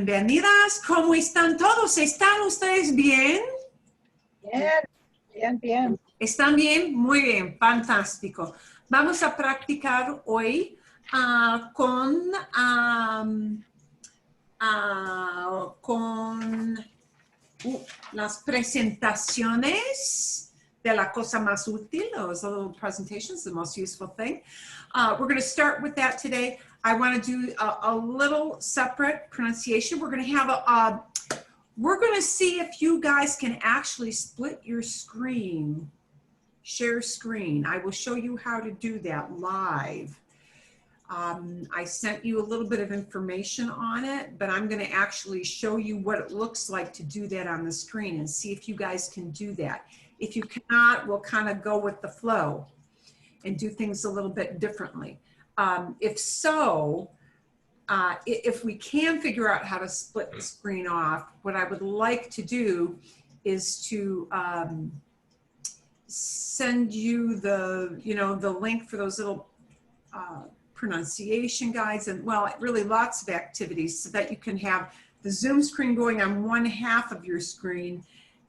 Bienvenidas, ¿cómo están todos? ¿Están ustedes bien? Bien, bien, bien. ¿Están bien? Muy bien, fantástico. Vamos a practicar hoy con las presentaciones de la cosa más útil, those little presentations, the most useful thing. We're going to start with that today. I want to do a little separate pronunciation. We're going to have we're going to see if you guys can actually split your screen, share screen. I will show you how to do that live. I sent you a little bit of information on it, but I'm going to actually show you what it looks like to do that on the screen and see if you guys can do that. If you cannot, we'll kind of go with the flow and do things a little bit differently. If so, if we can figure out how to split the screen off, what I would like to do is to send you the link for those little pronunciation guides and, well, really lots of activities so that you can have the Zoom screen going on one half of your screen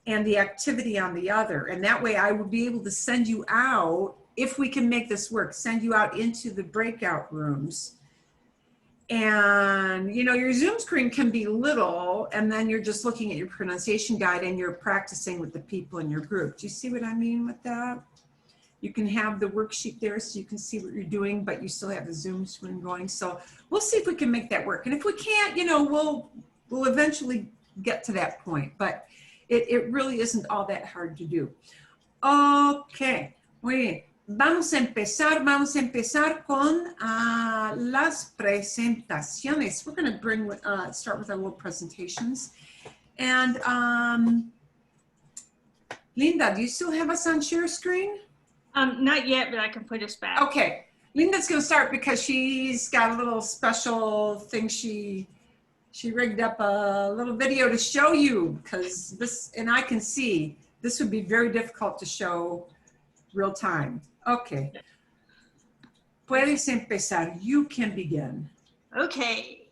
and the activity on the other. And that way I will be able to send you out, if we can make this work, send you out into the breakout rooms. And, you know, your Zoom screen can be little, and then you're just looking at your pronunciation guide and you're practicing with the people in your group. Do you see what I mean with that? You can have the worksheet there so you can see what you're doing, but you still have the Zoom screen going. So we'll see if we can make that work. And if we can't, you know, we'll eventually get to that point, but it really isn't all that hard to do. Okay, muy bien. Vamos a empezar con las presentaciones. We're going to start with our little presentations. And Linda, do you still have us on share screen? Not yet, but I can put us back. Okay, Linda's going to start because she's got a little special thing. She rigged up a little video to show you, because this, and I can see, this would be very difficult to show real time. Okay. Puedes empezar. You can begin. Okay.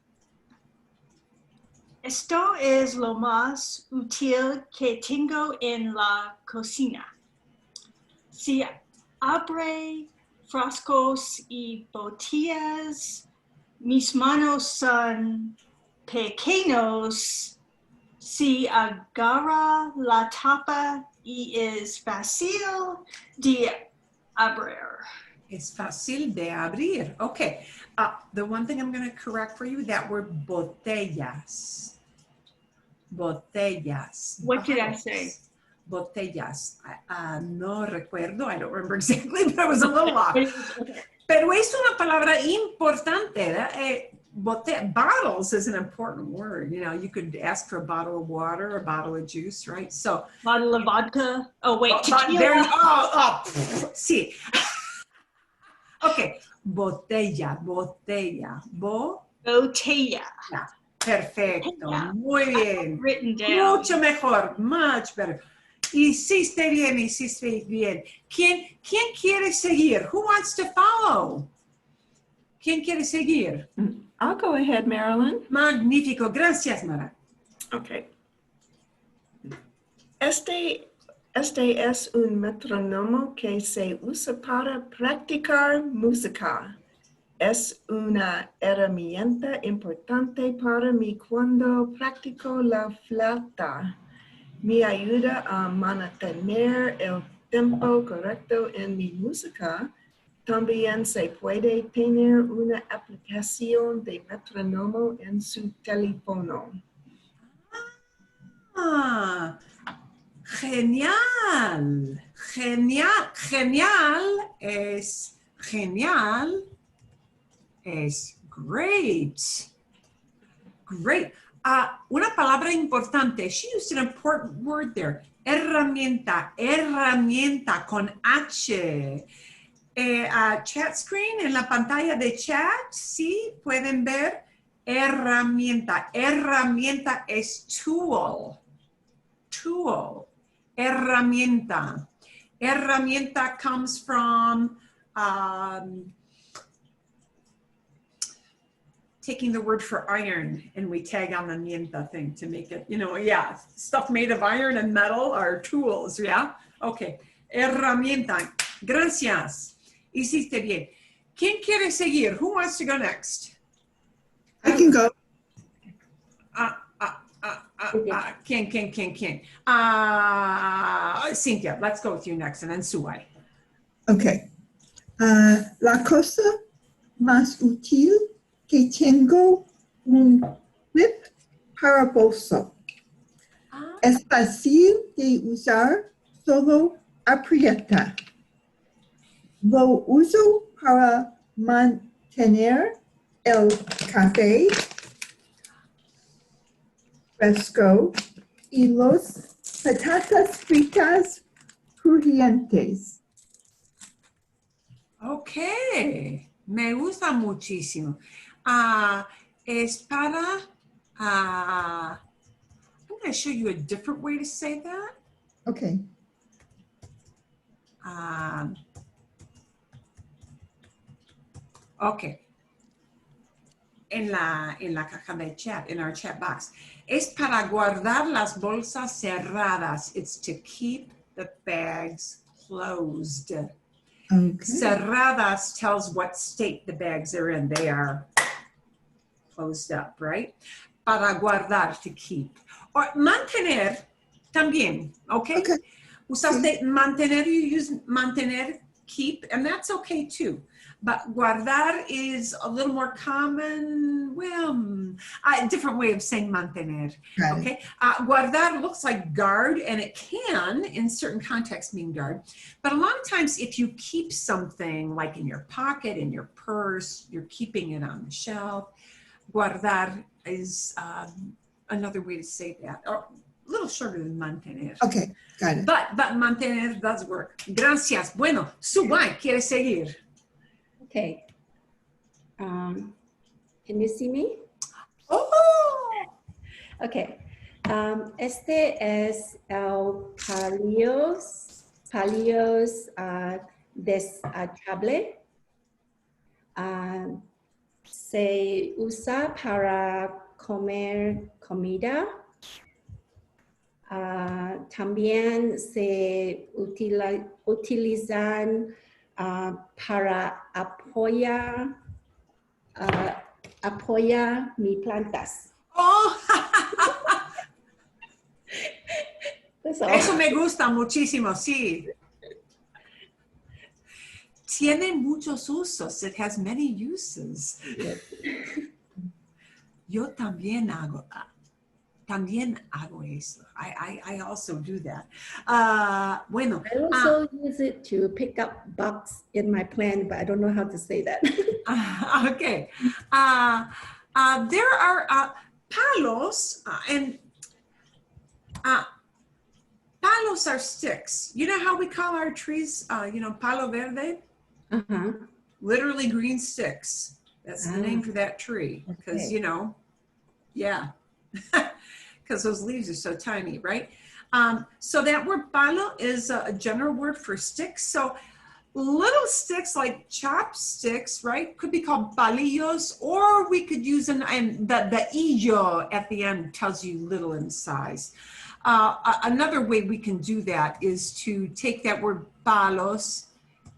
Esto es lo más útil que tengo en la cocina. Si abre frascos y botellas, mis manos son pequeños. Si agarra la tapa y es fácil de abrir. Es fácil de abrir. Okay. The one thing I'm going to correct for you, that word botellas. Botellas. What did I say? Botellas. No recuerdo. I don't remember exactly, but I was a little off. Pero es una palabra importante. Bottles is an important word. You know, you could ask for a bottle of water, a bottle of juice, right? So bottle of vodka. Oh wait, tequila. Sí. Okay, botella. Botella. Yeah. Perfecto. Botella. Muy bien. Written down. Mucho mejor. Much better. Hiciste bien. ¿Quién quiere seguir? Who wants to follow? ¿Quién quiere seguir? I'll go ahead, Marilyn. Magnífico. Gracias, Mara. Okay. Este es un metrónomo que se usa para practicar música. Es una herramienta importante para mí cuando practico la flauta. Me ayuda a mantener el tempo correcto en mi música. También se puede tener una aplicación de metrónomo en su teléfono. Genial. Genial es great. Great. Una palabra importante. She used an important word there. Herramienta con H. Chat screen, en la pantalla de chat, sí, pueden ver herramienta. Herramienta es tool. Herramienta. Herramienta comes from taking the word for iron and we tag on the mienta thing to make it, yeah, stuff made of iron and metal are tools, yeah? Okay, herramienta. Gracias. Hiciste bien. ¿Quién quiere seguir? Who wants to go next? I can go. ¿Quién? Cynthia, let's go with you next, and then Suai. Okay. La cosa más útil que tengo un clip para bolso. Es fácil de usar, solo aprieta. Lo uso para mantener el café fresco y los patatas fritas crujientes. Okay, me gusta muchísimo. Es para, I'm going to show you a different way to say that. Okay. Okay. En la caja de chat, in our chat box. Es para guardar las bolsas cerradas. It's to keep the bags closed. Okay. Cerradas tells what state the bags are in. They are closed up, right? Para guardar, to keep. Or mantener, también, okay? Okay. Usaste mantener, you use mantener, keep, and that's okay too. But guardar is a little more common, well, a different way of saying mantener, Got it. okay? Guardar looks like guard, and it can, in certain contexts, mean guard. But a lot of times, if you keep something like in your pocket, in your purse, you're keeping it on the shelf, guardar is another way to say that, or a little shorter than mantener. Okay, got it. But mantener does work. Gracias. Bueno, Subay, ¿quieres seguir? Okay. Can you see me? Oh! Okay. Este es el Palos desechable. Se usa para comer comida. También se utilizan para apoyar mis plantas. Oh! That's all. Eso me gusta muchísimo, sí. Tiene muchos usos. It has many uses. Yes. Yo también hago eso. I also do that. Bueno. I also use it to pick up bugs in my plant, but I don't know how to say that. Okay. There are palos, and palos are sticks. You know how we call our trees, palo verde? Uh-huh. Literally green sticks. That's the name for that tree. Because, Okay. yeah. Because those leaves are so tiny, right? So that word palo is a general word for sticks. So little sticks like chopsticks, right, could be called palillos, or we could use the illo at the end tells you little in size. Another way we can do that is to take that word palos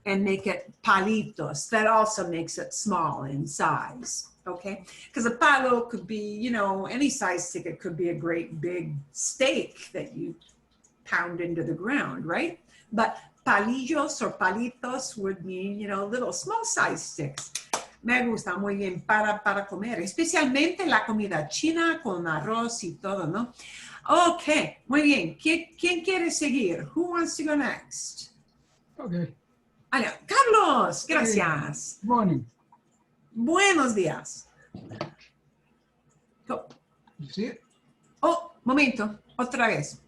and make it palitos. That also makes it small in size. Okay, because a palo could be, any size stick. It could be a great big stake that you pound into the ground, right? But palillos or palitos would mean, little small size sticks. Me gusta muy bien para comer, especialmente la comida china con arroz y todo, ¿no? Okay, muy bien. ¿Quién quiere seguir? Who wants to go next? Okay. Carlos, gracias. Good morning. Buenos días. Go. You see it? Oh, momento, otra vez.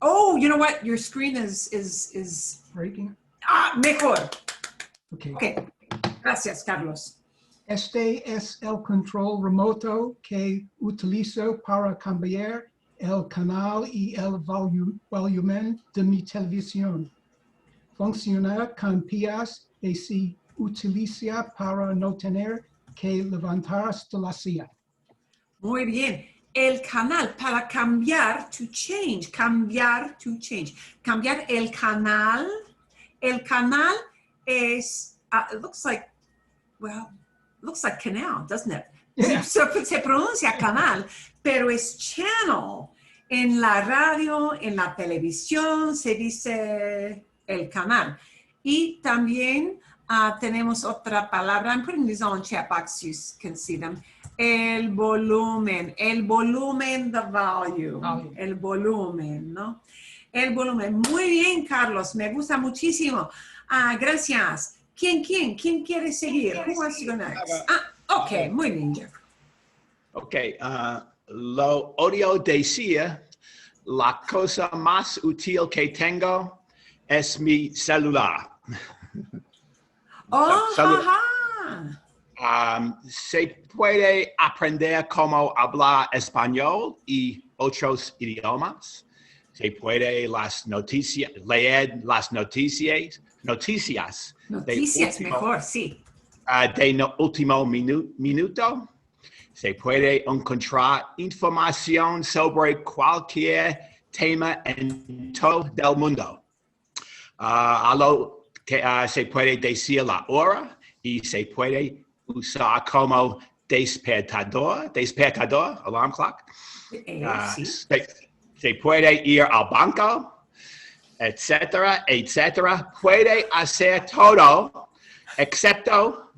Oh, you know what? Your screen is Breaking. Mejor. Okay. Okay. Gracias, Carlos. Este es el control remoto que utilizo para cambiar el canal y el volumen de mi televisión. Funciona con pías y se utiliza para no tener que levantar hasta la silla. Muy bien. El canal, para cambiar, to change. Cambiar, to change. Cambiar el canal. El canal es, it looks like, well, looks like canal, doesn't it? Yeah. Se pronuncia canal, pero es channel. En la radio, en la televisión, se dice el canal. Y también tenemos otra palabra. I'm putting these all in chat box so you can see them. El volumen, the volume. Volume. El volumen, ¿no? El volumen. Muy bien, Carlos, me gusta muchísimo. Gracias. ¿Quién quiere seguir? Who wants to go next? Ok, muy bien, Jeff. Ok, lo odio decir, la cosa más útil que tengo es mi celular. Oh, Celular. ajá. Se puede aprender cómo hablar español y otros idiomas. Se puede leer las noticias Noticias último, mejor, sí. último minuto. Se puede encontrar información sobre cualquier tema en todo el mundo. Algo que se puede decir la hora y se puede usar como despertador, alarm clock. Sí. Se puede ir al banco, etcétera, etcétera. Puede hacer todo, excepto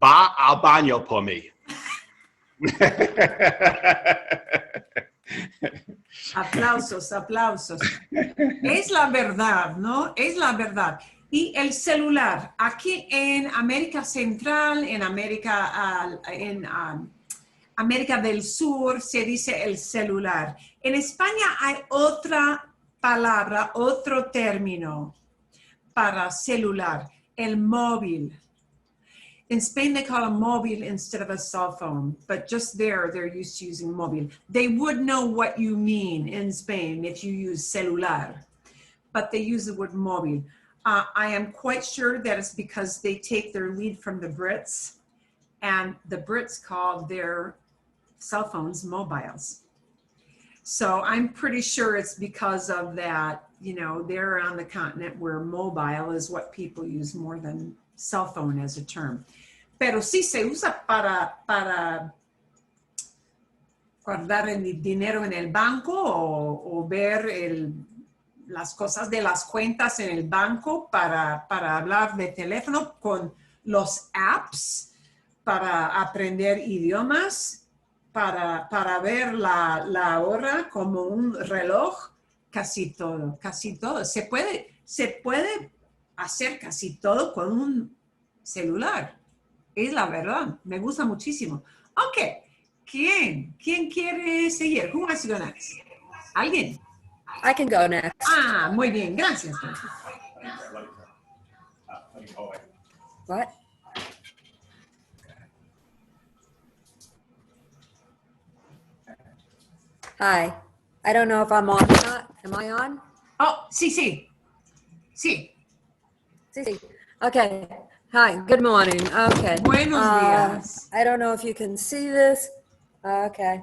va al baño por mí. Aplausos. Es la verdad, ¿no? Es la verdad. Y el celular, aquí en América Central, en América del Sur, se dice el celular. En España hay otra palabra, otro término para celular, el móvil. In Spain, they call a mobile instead of a cell phone, but just there, they're used to using mobile. They would know what you mean in Spain if you use celular, but they use the word mobile. I am quite sure that it's because they take their lead from the Brits, and the Brits called their cell phones mobiles. So I'm pretty sure it's because of that, you know, they're on the continent where mobile is what people use more than cell phone as a term. Pero sí se usa para guardar el dinero en el banco o ver las cosas de las cuentas en el banco para hablar de teléfono con los apps, para aprender idiomas, para ver la hora como un reloj, casi todo. Se puede hacer casi todo con un celular. Es la verdad. Me gusta muchísimo. Ok. ¿Quién quiere seguir? Who wants to go next? ¿Alguien? I can go next. Muy bien. Gracias. What? Hi. I don't know if I'm on or not. Am I on? Oh, sí. Sí. Okay. Hi. Good morning. Okay. Buenos días. I don't know if you can see this. Okay.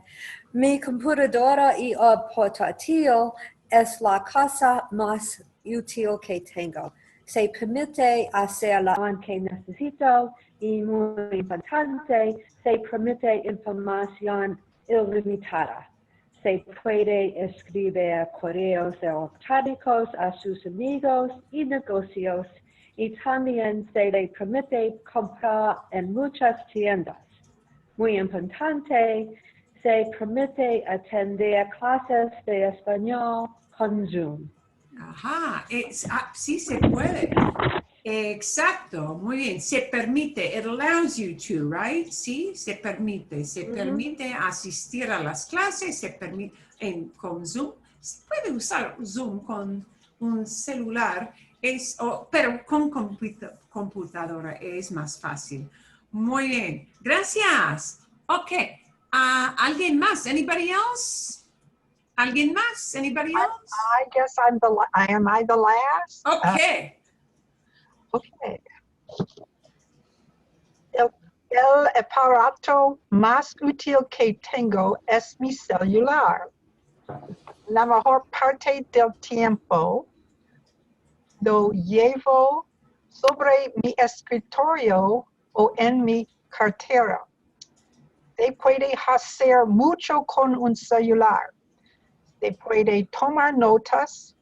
Mi computadora y el portátil es la cosa más útil que tengo. Se permite hacer la que necesito y muy importante, se permite información ilimitada. Se puede escribir correos electrónicos a sus amigos y negocios y también se le permite comprar en muchas tiendas. Muy importante, se permite atender clases de español con Zoom. Ajá, sí se puede. Exacto, muy bien. Se permite, it allows you to, right? Sí, se permite. Se permite asistir a las clases, se permite con Zoom. Se puede usar Zoom con un celular, pero con computadora es más fácil. Muy bien, gracias. Ok, ¿alguien más? Anybody else? ¿Alguien más? Anybody else? I guess am I the last? Okay. Okay. El aparato más útil que tengo es mi celular. La mejor parte del tiempo lo llevo sobre mi escritorio o en mi cartera. Se puede hacer mucho con un celular. Se puede tomar notas,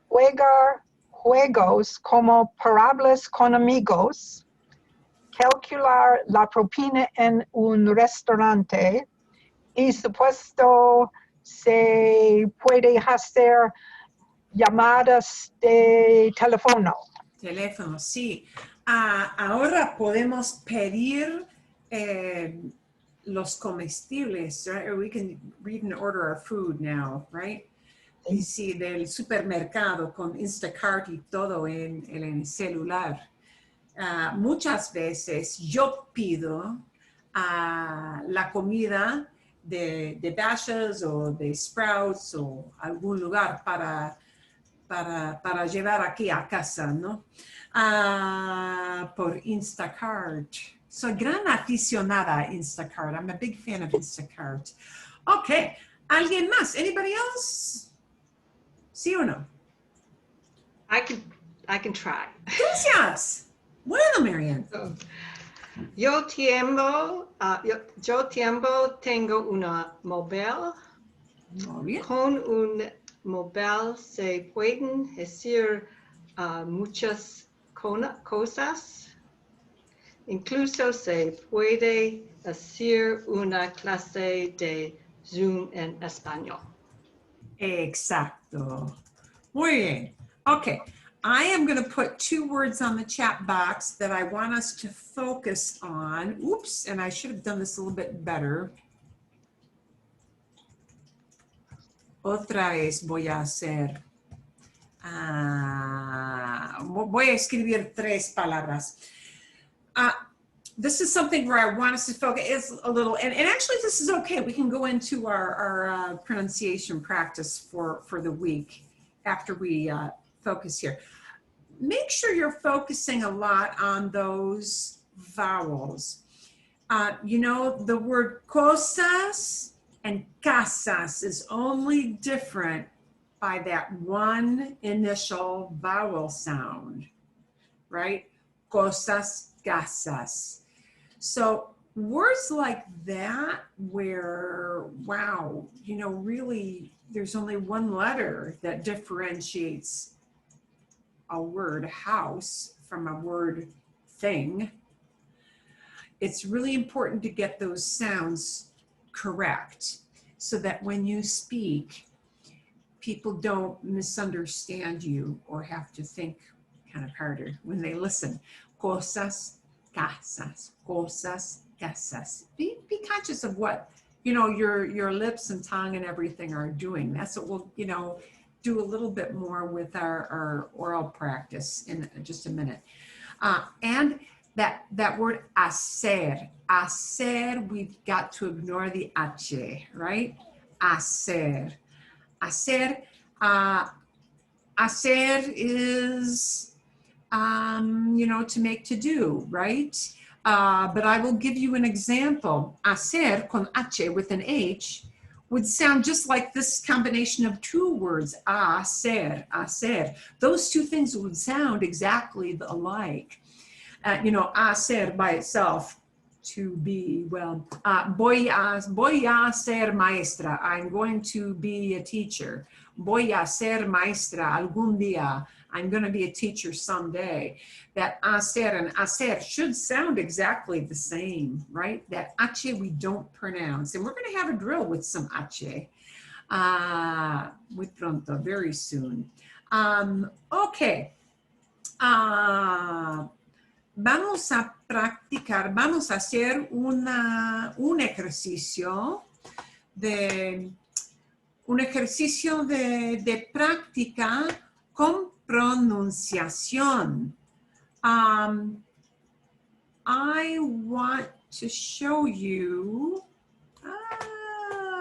jugar juegos como parables con amigos, calcular la propina en un restaurante y supuesto se puede hacer llamadas de teléfono. Teléfono, sí. Ahora podemos pedir los comestibles, right? Or we can even order our food now, right? Y sí, del supermercado con Instacart y todo en el celular. Muchas veces yo pido la comida de Bashes o de Sprouts o algún lugar para llevar aquí a casa, ¿no? Por Instacart. Soy gran aficionada a Instacart. I'm a big fan of Instacart. Okay, ¿alguien más? Anybody else? ¿Sí o no? I can try. Gracias. Bueno, Marianne. Yo tengo una móvil. Muy bien. Con un móvil se pueden hacer muchas cosas. Incluso se puede hacer una clase de Zoom en español. Exacto. Muy bien. Okay. I am going to put 2 words on the chat box that I want us to focus on. Oops, and I should have done this a little bit better. Otra vez voy a hacer. Voy a escribir 3 palabras. This is something where I want us to focus a little, and actually this is okay. We can go into our pronunciation practice for the week after we focus here. Make sure you're focusing a lot on those vowels. You know, the word cosas and casas is only different by that one initial vowel sound, right? Cosas, casas. So words like that where, wow, you know, really there's only one letter that differentiates a word house from a word thing. It's really important to get those sounds correct so that when you speak, people don't misunderstand you or have to think kind of harder when they listen. Cosas, casas, cosas, casas. Be conscious of what, you know, your lips and tongue and everything are doing. That's what we'll, you know, do a little bit more with our oral practice in just a minute. And that word hacer, we've got to ignore the H, right? Hacer. Hacer, hacer is, you know, to make, to do, right? But I will give you an example. Hacer con H with an H would sound just like this combination of 2 words, hacer, hacer. Those 2 things would sound exactly alike. You know, hacer by itself, to be, well, voy a ser maestra. I'm going to be a teacher. Voy a ser maestra algún día. I'm going to be a teacher someday. That hacer and hacer should sound exactly the same, right? That H we don't pronounce. And we're going to have a drill with some H muy pronto, very soon. Okay. Vamos a practicar, vamos a hacer un ejercicio de práctica con pronunciación. I want to show you,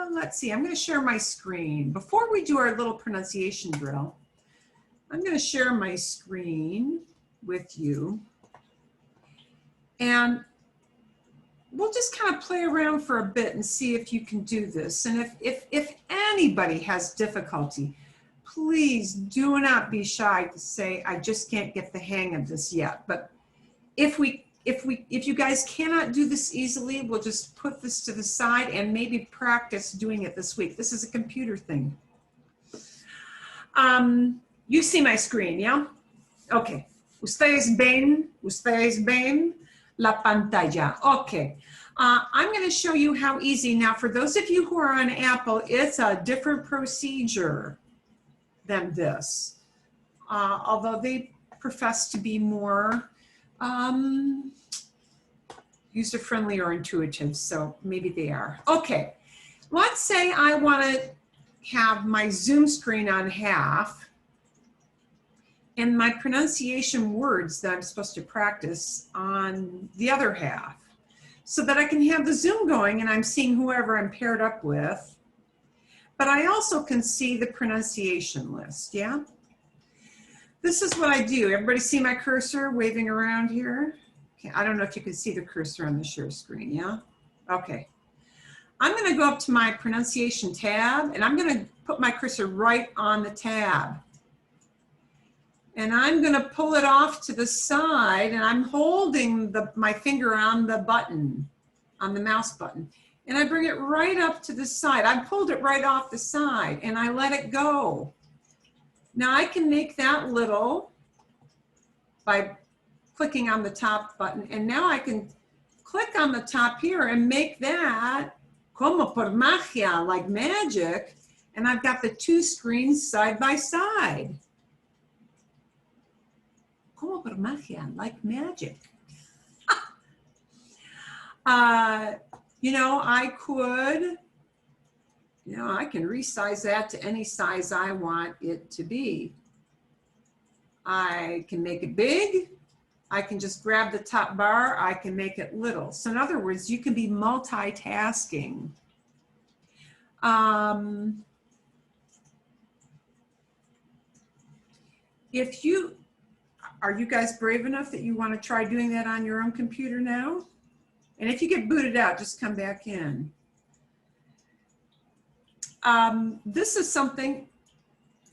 let's see, I'm going to share my screen. Before we do our little pronunciation drill, I'm going to share my screen with you. And we'll just kind of play around for a bit and see if you can do this. And if anybody has difficulty, please do not be shy to say, I just can't get the hang of this yet. But if you guys cannot do this easily, we'll just put this to the side and maybe practice doing it this week. This is a computer thing. You see my screen, yeah? Okay. Ustedes ven la pantalla. Okay. I'm going to show you how easy. Now, for those of you who are on Apple, it's a different procedure than this. Although they profess to be more user-friendly or intuitive, so maybe they are. Okay, let's say I want to have my Zoom screen on half and my pronunciation words that I'm supposed to practice on the other half, so that I can have the Zoom going and I'm seeing whoever I'm paired up with, but I also can see the pronunciation list, yeah? This is what I do. Everybody see my cursor waving around here? Okay, I don't know if you can see the cursor on the share screen, yeah? Okay. I'm gonna go up to my pronunciation tab and I'm gonna put my cursor right on the tab. And I'm gonna pull it off to the side and I'm holding my finger on the button, on the mouse button. And I bring it right up to the side. I pulled it right off the side and I let it go. Now I can make that little by clicking on the top button, and now I can click on the top here and make that como por magia, like magic, and I've got the two screens side by side. Como por magia, like magic. You know, I could, you know, I can resize that to any size I want it to be. I can make it big. I can just grab the top bar. I can make it little. So in other words, you can be multitasking. Are you guys brave enough that you want to try doing that on your own computer now? And if you get booted out, just come back in. This is something,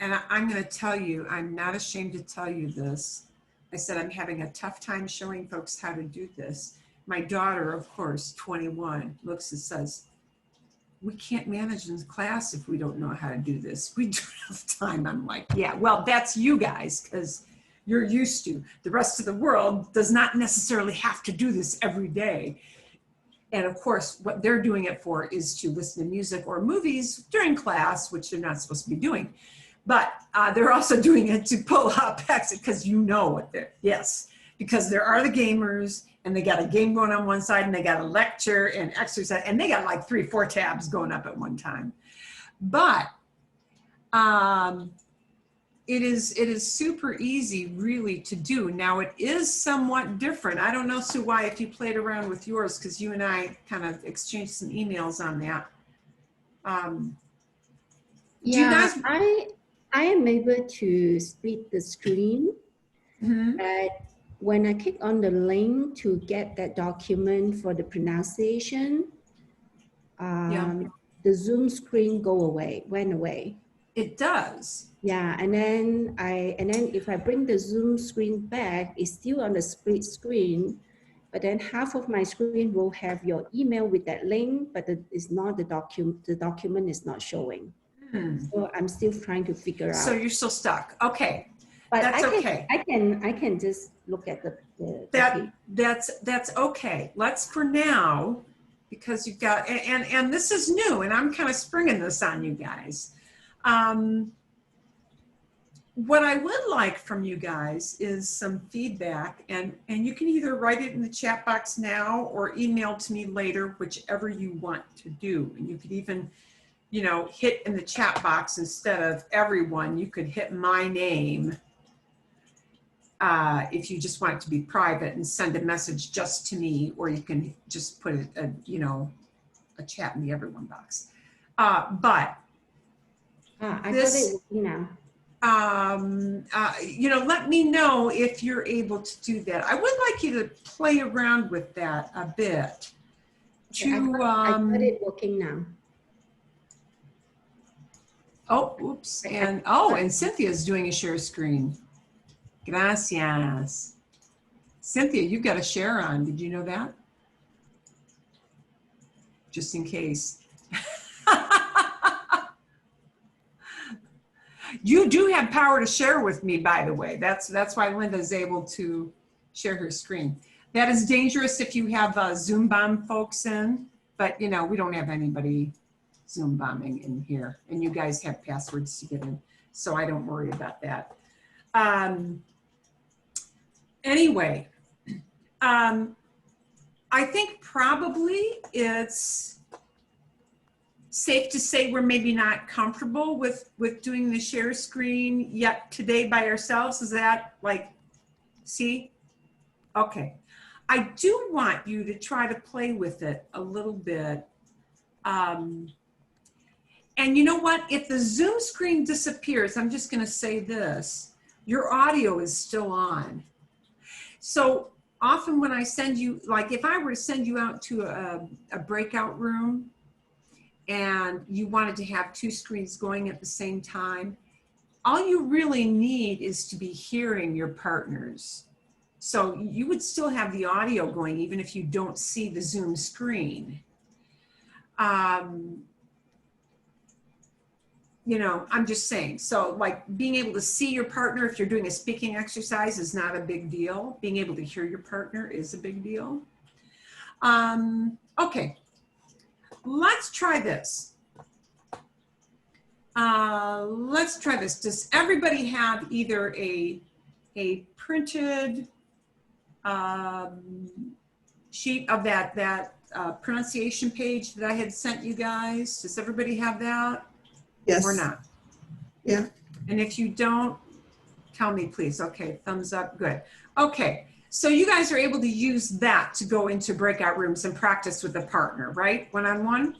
and I'm going to tell you, I'm not ashamed to tell you this. I said I'm having a tough time showing folks how to do this. My daughter, of course, 21, looks and says, we can't manage in class if we don't know how to do this. We don't have time. I'm like, yeah, well, that's you guys, because you're used to. The rest of the world does not necessarily have to do this every day. And of course, what they're doing it for is to listen to music or movies during class, which they're not supposed to be doing. But they're also doing it to pull up exit, because you know what they're, yes, because there are the gamers and they got a game going on one side and they got a lecture and exercise and they got like 3 or 4 tabs going up at one time. But it is super easy really to do. Now it is somewhat different. I don't know, Sue, why, if you played around with yours, because you and I kind of exchanged some emails on that. Yeah, you guys... I am able to split the screen, but when I click on the link to get that document for the pronunciation, the Zoom screen went away. It does. Yeah, and then if I bring the Zoom screen back, it's still on the split screen, but then half of my screen will have your email with that link, but it's not the document is not showing. So I'm still trying to figure out. So you're still stuck. Okay. But that's okay. I can just look at the that's okay. Let's, for now, because you've got, and this is new, and I'm kind of springing this on you guys. What I would like from you guys is some feedback, and you can either write it in the chat box now or email to me later, whichever you want to do. And you could even, you know, hit in the chat box instead of everyone, you could hit my name if you just want it to be private and send a message just to me, or you can just put a chat in the everyone box. I got it now. You know, let me know if you're able to do that. I would like you to play around with that a bit. I got it working now. Oh, oops. And Cynthia's doing a share screen. Gracias. Cynthia, you've got a share on. Did you know that? Just in case. You do have power to share with me, by the way. That's why Linda's able to share her screen. That is dangerous if you have Zoom bomb folks in, but you know, we don't have anybody Zoom bombing in here, and you guys have passwords to get in, so I don't worry about that. Anyway, I think probably it's safe to say we're maybe not comfortable with doing the share screen yet today by ourselves. Is that like, see? Okay. I do want you to try to play with it a little bit. And you know what? If the Zoom screen disappears, I'm just going to say this, your audio is still on. So often when I send you, like if I were to send you out to a breakout room and you wanted to have two screens going at the same time, all you really need is to be hearing your partners. So you would still have the audio going even if you don't see the Zoom screen. You know, I'm just saying, so like being able to see your partner if you're doing a speaking exercise is not a big deal. Being able to hear your partner is a big deal. Okay, let's try this. Let's try this. Does everybody have either a printed sheet of that pronunciation page that I had sent you guys? Does everybody have that? Yes. Or not? Yeah. And if you don't, tell me please. Okay, thumbs up, good. Okay, so you guys are able to use that to go into breakout rooms and practice with a partner, right? One-on-one?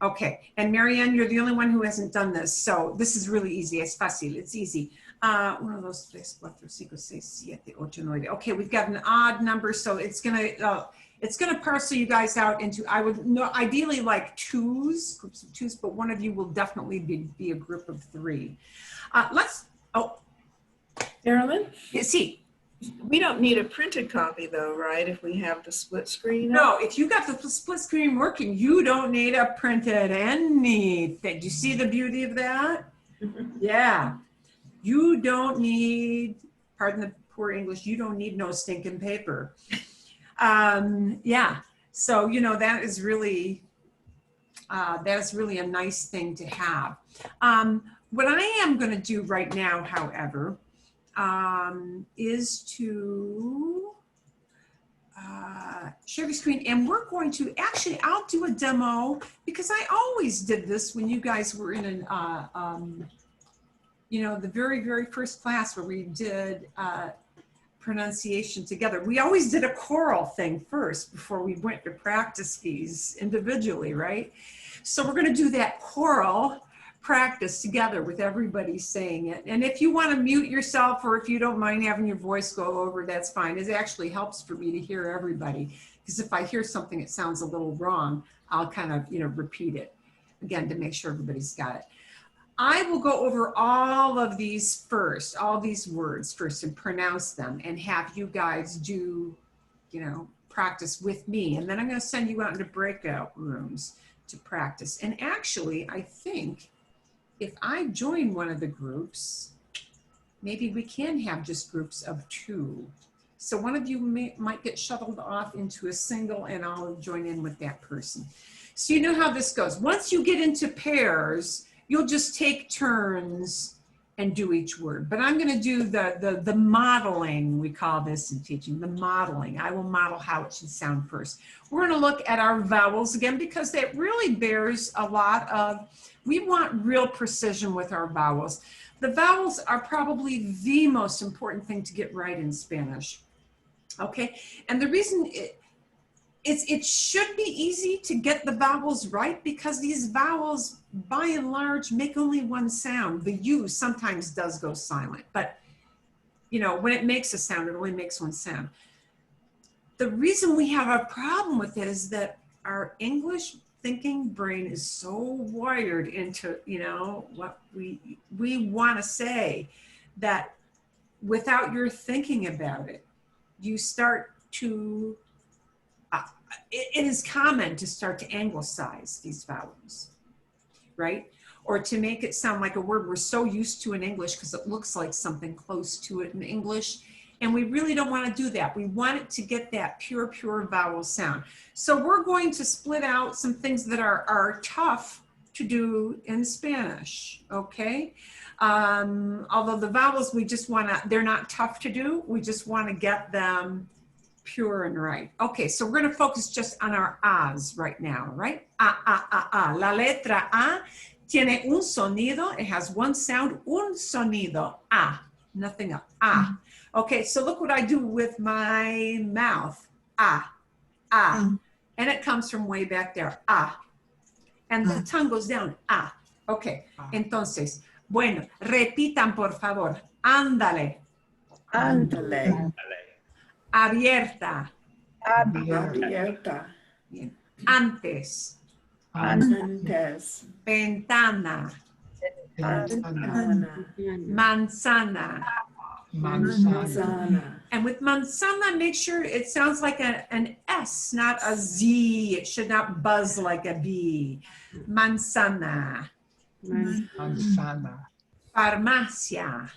Okay, and Marianne, you're the only one who hasn't done this, so this is really easy. Es fácil, it's easy. Uno, dos, tres, cuatro, cinco, seis, siete, ocho, nueve. Okay, we've got an odd number, so it's gonna parcel you guys out into, I would know, ideally like twos, groups of twos, but one of you will definitely be a group of three. Carolyn, See. we don't need a printed copy though, right? If we have the split screen up? No, if you got the split screen working, you don't need a printed anything. Do you see the beauty of that? Yeah. You don't need, pardon the poor English, you don't need no stinking paper. Yeah, so, you know, that is really a nice thing to have. What I am going to do right now, however, is to share the screen, and we're going to, actually, I'll do a demo because I always did this when you guys were in an, you know, the very, very first class where we did pronunciation together. We always did a choral thing first before we went to practice these individually, right? So we're going to do that choral practice together with everybody saying it. And if you want to mute yourself, or if you don't mind having your voice go over, that's fine. It actually helps for me to hear everybody, because if I hear something that sounds a little wrong, I'll kind of, you know, repeat it again to make sure everybody's got it. I will go over all of these first, all these words first, and pronounce them, and have you guys do, you know, practice with me. And then I'm going to send you out into breakout rooms to practice. And actually, I think if I join one of the groups, maybe we can have just groups of two. So one of you might get shuttled off into a single, and I'll join in with that person. So you know how this goes. Once you get into pairs, you'll just take turns and do each word. But I'm going to do the modeling, we call this in teaching, the modeling. I will model how it should sound first. We're going to look at our vowels again, because that really bears a lot of, we want real precision with our vowels. The vowels are probably the most important thing to get right in Spanish. Okay, and the reason it should be easy to get the vowels right, because these vowels, by and large, make only one sound. The U sometimes does go silent, but you know, when it makes a sound, it only makes one sound. The reason we have a problem with it is that our English thinking brain is so wired into, what we want to say, that without your thinking about it, you start to, it is common to start to anglicize these vowels, right? Or to make it sound like a word we're so used to in English because it looks like something close to it in English. And we really don't want to do that. We want it to get that pure vowel sound. So we're going to split out some things that are tough to do in Spanish, okay? Although the vowels, they're not tough to do. We just want to get them pure and right. Okay, so we're going to focus just on our A's right now, right? A. La letra A tiene un sonido. It has one sound, un sonido. A, nothing else. A. Okay, so look what I do with my mouth. A. And it comes from way back there. A. And the tongue goes down. A. Okay, entonces, bueno, repitan por favor. Ándale. Ándale. Abierta. Abierta. Bien. Antes. Antes. Ventana. Ventana. Manzana. Manzana. And with manzana, make sure it sounds like an S, not a Z. It should not buzz like a B. Manzana. Manzana. Farmacia.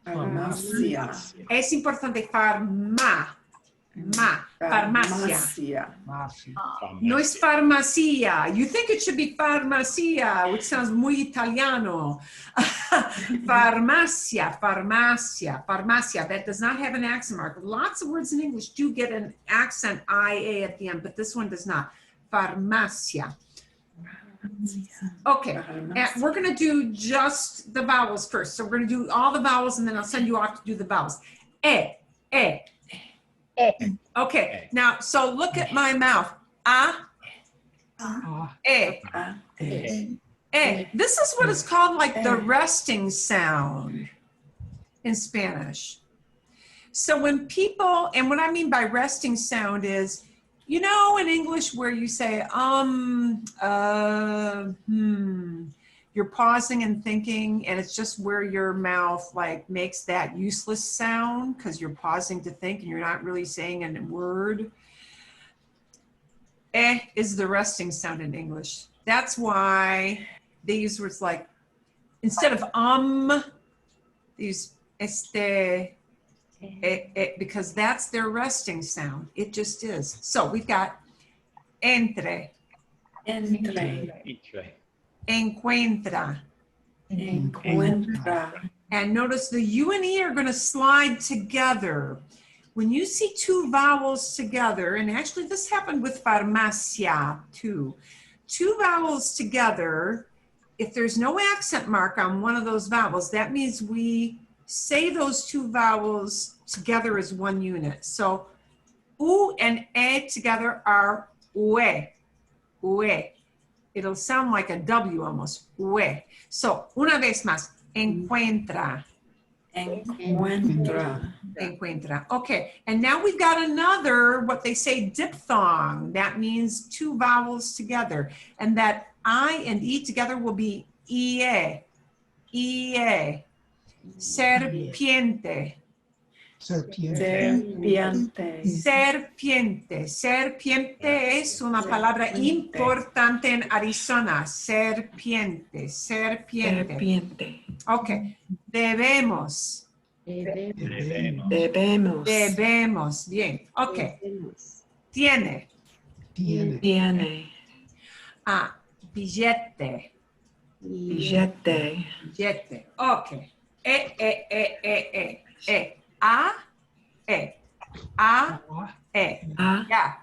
Farmacia. Es importante, farmacia. No es farmacia. You think it should be farmacia, which sounds muy italiano. Farmacia. That does not have an accent mark. Lots of words in English do get an accent IA at the end, but this one does not. Farmacia. Okay, and we're going to do just the vowels first. So we're going to do all the vowels, and then I'll send you off to do the vowels. Okay, now, so look at my mouth. This is what is called like the resting sound in Spanish. So when people, and what I mean by resting sound is, in English where you say, you're pausing and thinking, and it's just where your mouth like makes that useless sound because you're pausing to think and you're not really saying a word. Is the resting sound in English. That's why they use words like, instead of they use because that's their resting sound. It just is. So we've got entre. Encuentra. And notice the U and E are going to slide together. When you see two vowels together, and actually this happened with farmacia too. Two vowels together, if there's no accent mark on one of those vowels, that means we say those two vowels together as one unit. So U and E together are ue. It'll sound like a W almost. Ue. So, una vez más. Encuentra. Okay, and now we've got another, what they say, diphthong. That means two vowels together. And that I and E together will be ie. Serpiente. Serpiente es una palabra importante en Arizona. Serpiente. Ok. Debemos. Bien. Ok. Tiene. Billete. Ok. Yeah.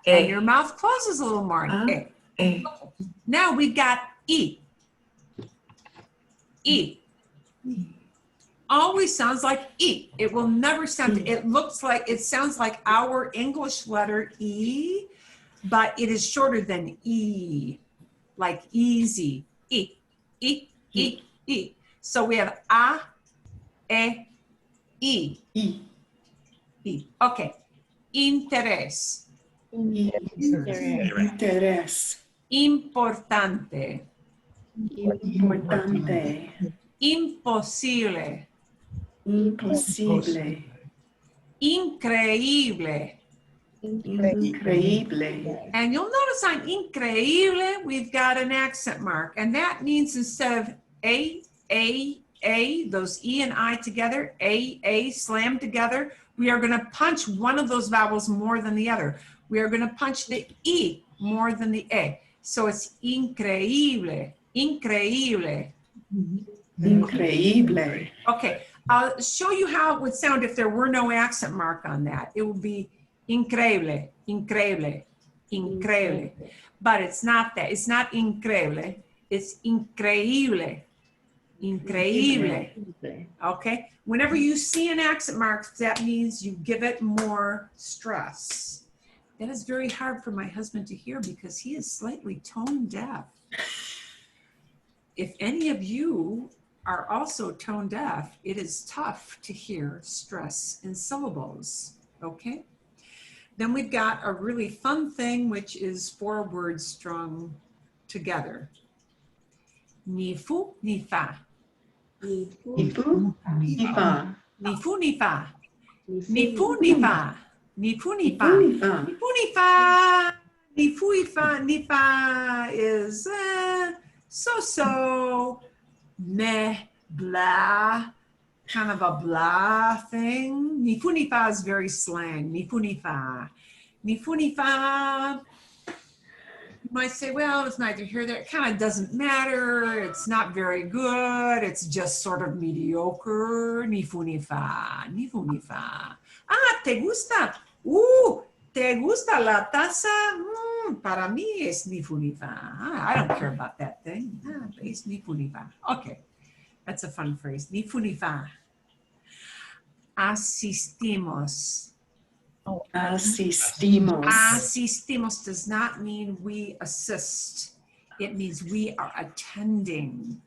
And your mouth closes a little more. Now we got E. Always sounds like E. It will never sound, it sounds like our English letter E, but it is shorter than E, like easy. E. So we have E. Okay. Interés. Interés. Importante. Importante. Imposible. Imposible. Increíble. Increíble. And you'll notice on increíble, we've got an accent mark. And that means instead of A, those E and I together, A, slammed together, we are going to punch one of those vowels more than the other. We are going to punch the E more than the A. So it's increíble, increíble. Increíble. Okay, I'll show you how it would sound if there were no accent mark on that. It would be increíble, increíble, increíble. But it's not that. It's not increíble. It's increíble. Increíble. Okay? Whenever you see an accent mark, that means you give it more stress. That is very hard for my husband to hear because he is slightly tone deaf. If any of you are also tone deaf, it is tough to hear stress in syllables. Okay? Then we've got a really fun thing, which is 4 words strung together. Ni fu, ni fa. Ni fu, ni fa. Ni fu, ni fa. Ni fu, ni fa. Ni fu, ni fa. Ni fa. Ni fu, ni fa. Ni fu, ni fa. Ni fa is so-so, meh, blah, kind of a blah thing. Ni fu, ni fa is very slang. Ni fu, ni fa. Ni fu, ni fa. You might say, well, it's neither here nor there. It kind of doesn't matter. It's not very good. It's just sort of mediocre. Ni fu, ni fa. Ni fu, ni fa. Ah, ¿te gusta? ¿Te gusta la taza? Para mí es ni fu, ni fa. I don't care about that thing. It's ni fu, ni fa. Okay, that's a fun phrase. Ni fu, ni fa. Asistimos. Asistimos. Asistimos does not mean we assist. It means we are attending.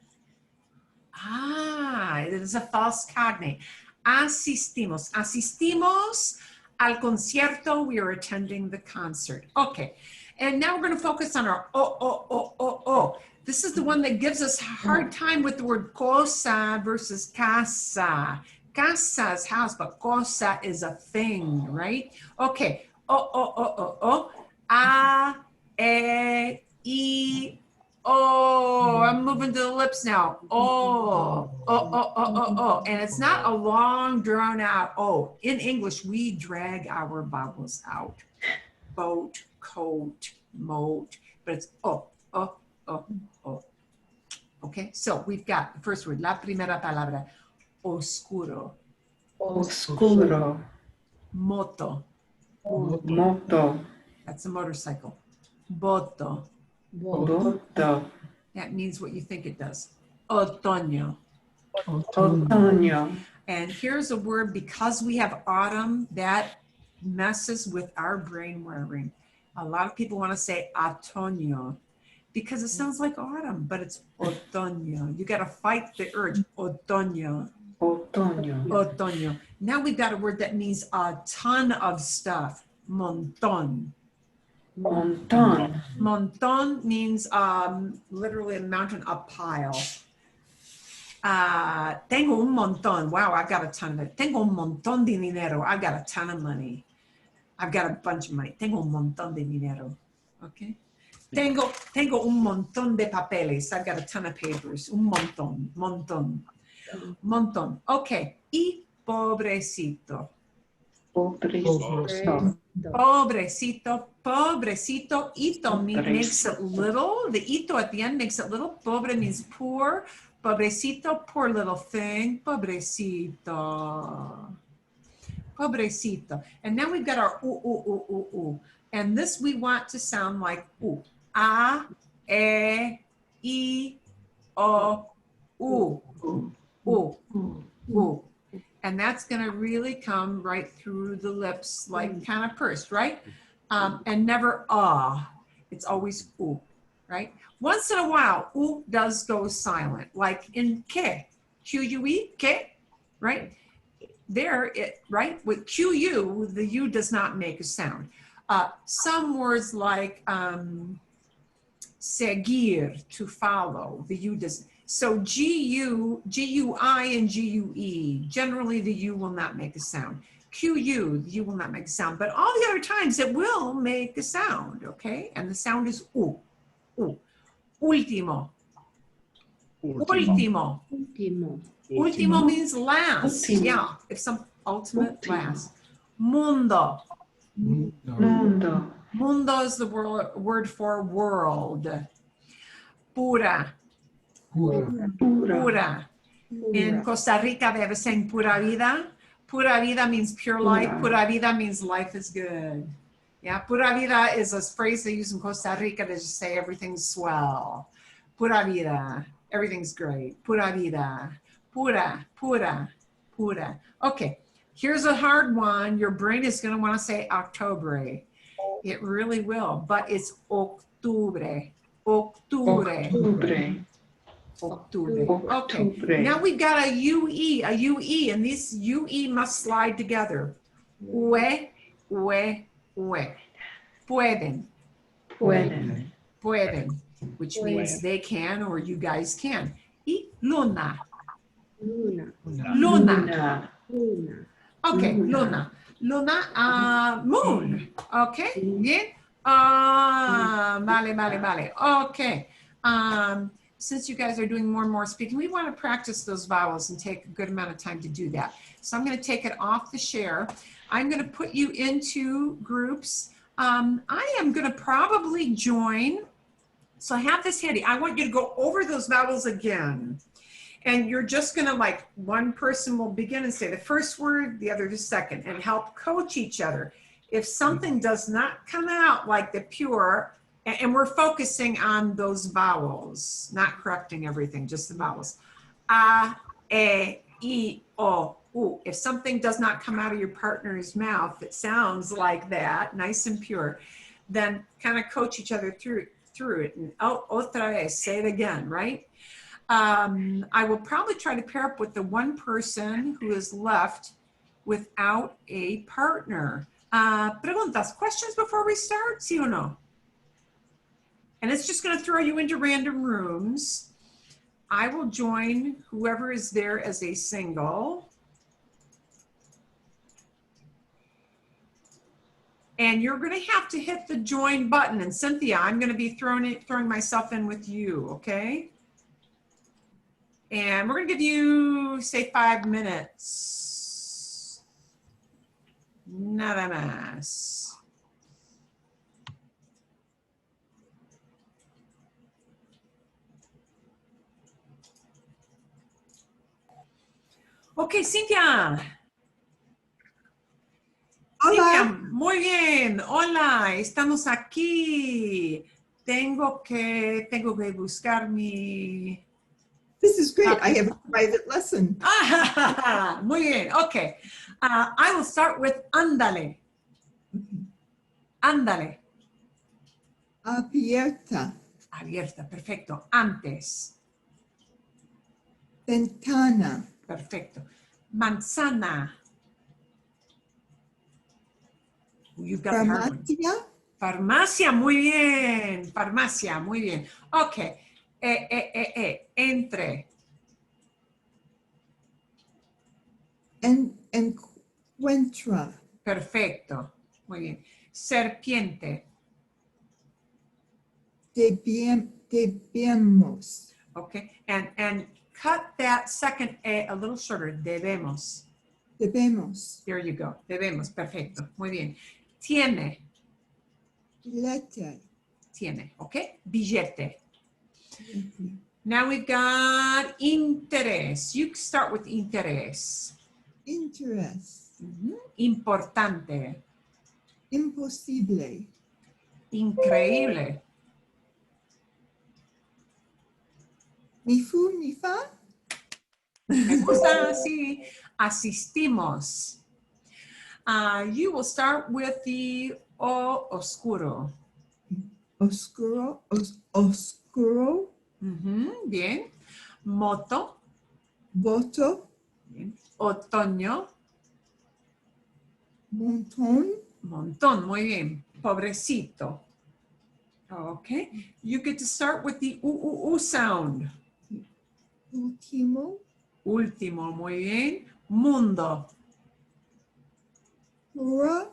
It is a false cognate. Asistimos. Asistimos al concierto. We are attending the concert. Okay. And now we're going to focus on our o. This is the one that gives us a hard time with the word cosa versus casa. Casa is house, but cosa is a thing, right? Okay. O. A, E, I, O. I'm moving to the lips now. O. And it's not a long, drawn out O. In English, we drag our vowels out. Boat, coat, moat, but it's O. Okay, so we've got the first word, la primera palabra. Oscuro. Oscuro. Moto. Moto. That's a motorcycle. Boto. Boto. That means what you think it does. Otoño. Otoño. And here's a word, because we have autumn, that messes with our brain wiring. A lot of people want to say otoño because it sounds like autumn, but it's otoño. You got to fight the urge. Otoño. Otoño. Otoño. Now we've got a word that means a ton of stuff. Montón. Montón. Montón means literally a mountain, a pile. Tengo un montón. Wow, I've got a ton of it. Tengo un montón de dinero. I've got a ton of money. I've got a bunch of money. Tengo un montón de dinero. Okay. Tengo un montón de papeles. I've got a ton of papers. Un montón. Okay. Y pobrecito. Pobrecito. Pobrecito. Ito makes it little. The ito at the end makes it little. Pobre means poor. Pobrecito, poor little thing. Pobrecito. And now we've got our u. And this we want to sound like u. A, E, I, O, U. And that's going to really come right through the lips, like kind of pursed, right? And never it's always u, right? Once in a while, u does go silent, like in que, Q-U-E, que, right? There, right? With Q-U, the U does not make a sound. Some words like seguir, to follow, the U does. So G-U-I and G-U-E, generally the U will not make a sound. Q-U, the U will not make a sound, but all the other times it will make a sound, okay? And the sound is U, U. Último, último. Último. Último means last, yeah, if some ultimate last. Mundo. Mundo. Mundo is the word for world. Pura. Pura. In Costa Rica, they have a saying, pura vida. Pura vida means pure life. Pura vida means life is good. Yeah, pura vida is a phrase they use in Costa Rica to just say everything's swell. Pura vida, everything's great. Pura vida, pura, pura, pura. Okay, here's a hard one. Your brain is going to want to say October. It really will, but it's octubre. Octubre. Octubre. Okay, now we've got a UE, and this UE must slide together. Ue. Pueden. Pueden, which means they can or you guys can. Y luna. Okay, luna. Luna, moon. Okay, bien. Vale. Okay. Since you guys are doing more and more speaking, we want to practice those vowels and take a good amount of time to do that. So I'm going to take it off the share. I'm going to put you into groups. I am going to probably join. So I have this handy. I want you to go over those vowels again. And you're just going to, like, one person will begin and say the first word, the other the second, and help coach each other. If something does not come out like the pure, and we're focusing on those vowels, not correcting everything, just the vowels. A, E, I, O, U. If something does not come out of your partner's mouth that sounds like that, nice and pure, then kind of coach each other through it. And otra vez, say it again, right? I will probably try to pair up with the one person who is left without a partner. Preguntas, questions before we start? Sí o no? And it's just going to throw you into random rooms. I will join whoever is there as a single. And you're going to have to hit the join button. And Cynthia, I'm going to be throwing myself in with you, okay? And we're going to give you, say, 5 minutes. Nada más. Okay, Cynthia. Hola. Cynthia, muy bien. Hola, estamos aquí. Tengo que buscar mi... This is great. I have a private lesson. Muy bien. Okay. I will start with ándale. Ándale. Abierta. Abierta, perfecto. Antes. Ventana. Perfecto. Manzana. You've got the hard one. Farmacia. Farmacia, muy bien. Farmacia, muy bien. Okay. Entre. Encuentra. Perfecto. Muy bien. Serpiente. Debemos. Okay. And cut that second a little shorter. Debemos. Debemos. There you go. Debemos. Perfecto. Muy bien. Tiene. Billete. Tiene. Okay. Billete. Now we've got interés. You start with interés. Interés. Importante. Imposible. Increíble. Ni fu ni fa. Me gusta así. Asistimos. You will start with the oscuro. Oscuro. Oscuro. Bien. Moto. Voto. Bien. Otoño. Montón. Montón. Muy bien. Pobrecito. Okay. You get to start with the U sound. Último. Último. Muy bien. Mundo. Pura.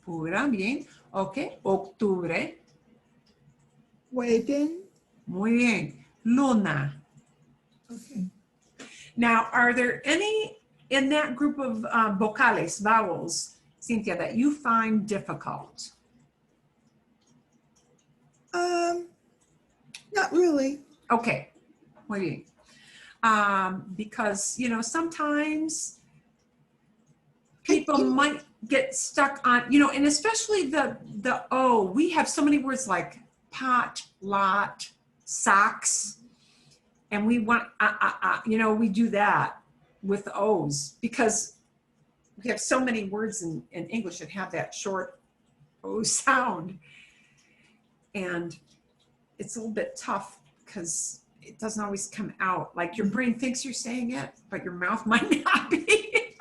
Pura. Bien. Okay. Octubre. Pueden. Muy bien. Luna. Okay. Now, are there any in that group of vocales, vowels, Cynthia, that you find difficult? Not really. Okay. Muy bien. Because, you know, sometimes people might get stuck on, you know, and especially the O, we have so many words like pot, lot, socks, and we want, you know, we do that with O's because we have so many words in English that have that short O sound. And it's a little bit tough because it doesn't always come out. Like your brain thinks you're saying it, but your mouth might not be.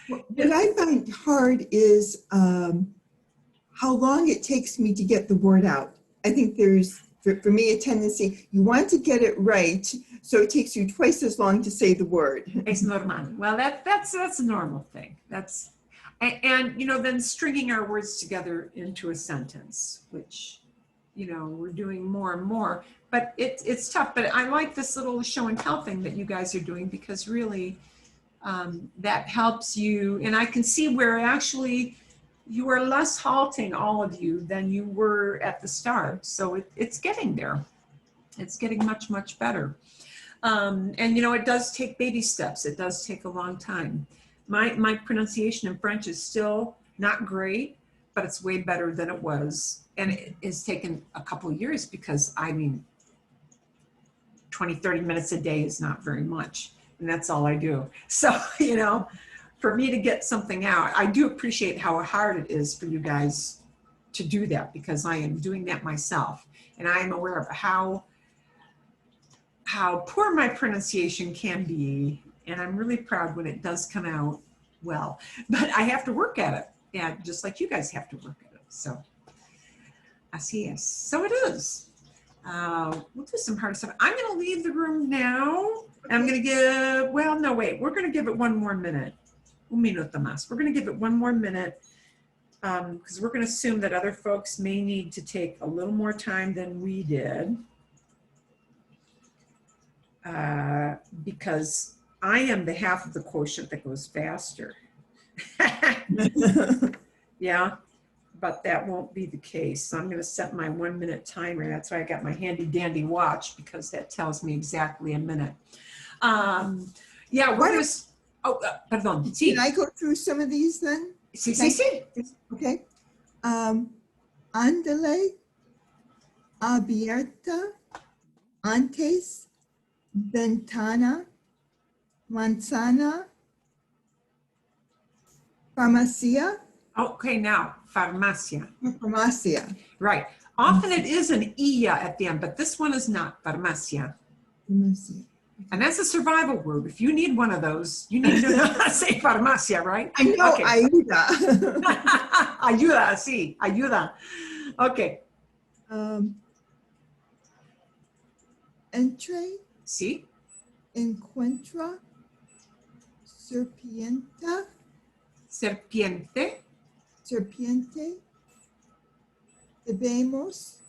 What I find hard is how long it takes me to get the word out. I think there's, for me, a tendency, you want to get it right, so it takes you twice as long to say the word. It's normal. Well, that's a normal thing. And you know, then stringing our words together into a sentence, which, you know, we're doing more and more, but it's tough. But I like this little show and tell thing that you guys are doing because really that helps you. And I can see where actually you are less halting, all of you, than you were at the start. So it's getting there. It's getting much, much better. And, you know, it does take baby steps. It does take a long time. My pronunciation in French is still not great, but it's way better than it was. And it has taken a couple of years because, I mean, 20, 30 minutes a day is not very much. And that's all I do. So, you know, for me to get something out, I do appreciate how hard it is for you guys to do that because I am doing that myself. And I am aware of how poor my pronunciation can be. And I'm really proud when it does come out well. But I have to work at it. Yeah, just like you guys have to work at it. So, así es. So it is. We'll do some hard stuff. I'm going to leave the room now. I'm going to give, well, no, wait. We're going to give it one more minute. Un minuto más. We're going to give it one more minute because we're going to assume that other folks may need to take a little more time than we did. Because I am the half of the quotient that goes faster. Yeah, but that won't be the case. So I'm going to set my 1 minute timer. That's why I got my handy dandy watch because that tells me exactly a minute. Yeah, we're just, perdón. Sí. Can I go through some of these then? Sí, sí, sí. Okay. Ándale, abierta, antes, ventana, manzana, farmacia. Okay, now, farmacia. Farmacia. Right. Often it is an ia at the end, but this one is not, farmacia. Farmacia. And that's a survival word. If you need one of those, you need to say farmacia, right? I know, Okay. ayuda. Ayuda, sí, ayuda. Okay. Entre, Sí. encuentra, serpiente, Serpiente. serpiente, debemos,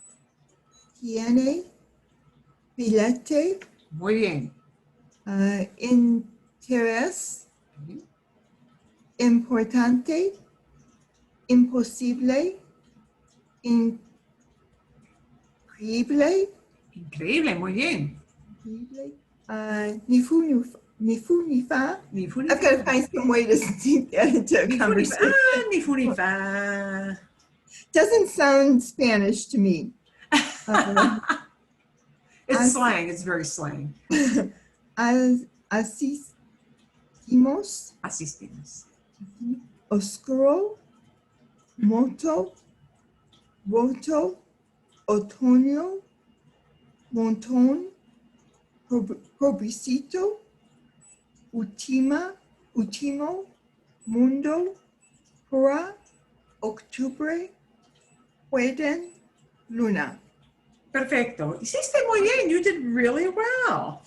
tiene, filete, Muy bien. interés, importante, imposible, increíble, Increíble, muy bien. increíble, ni fu ni fa. Ni fu ni I've got to fa. find some way to sneak that into a Ni fu ni fa. conversation. Ah, ni fu ni fa. Doesn't sound Spanish to me. It's slang. It's very slang. Asistimos, Asistimos. oscuro, moto, voto, otoño, montón, pobrecito, último, mundo, hora, octubre, Pueden, Luna. Perfecto. Hiciste muy bien. You did really well.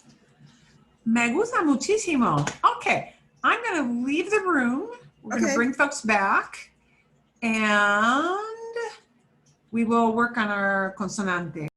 Me gusta muchísimo. Okay, I'm going to leave the room. We're going to Okay. bring folks back, and we will work on our consonante.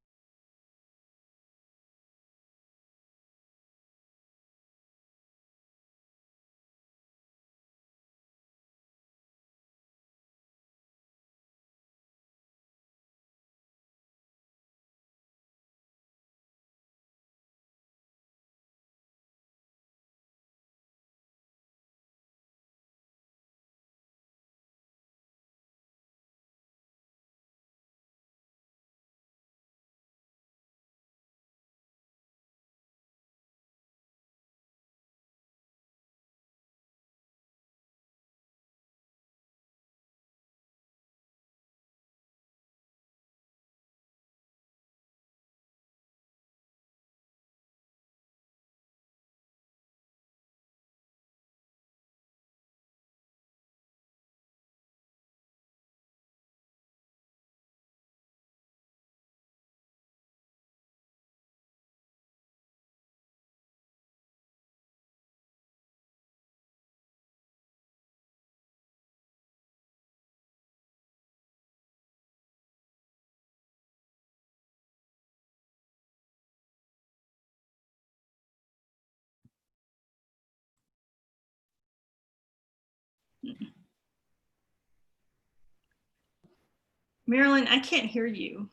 Marilyn, I can't hear you.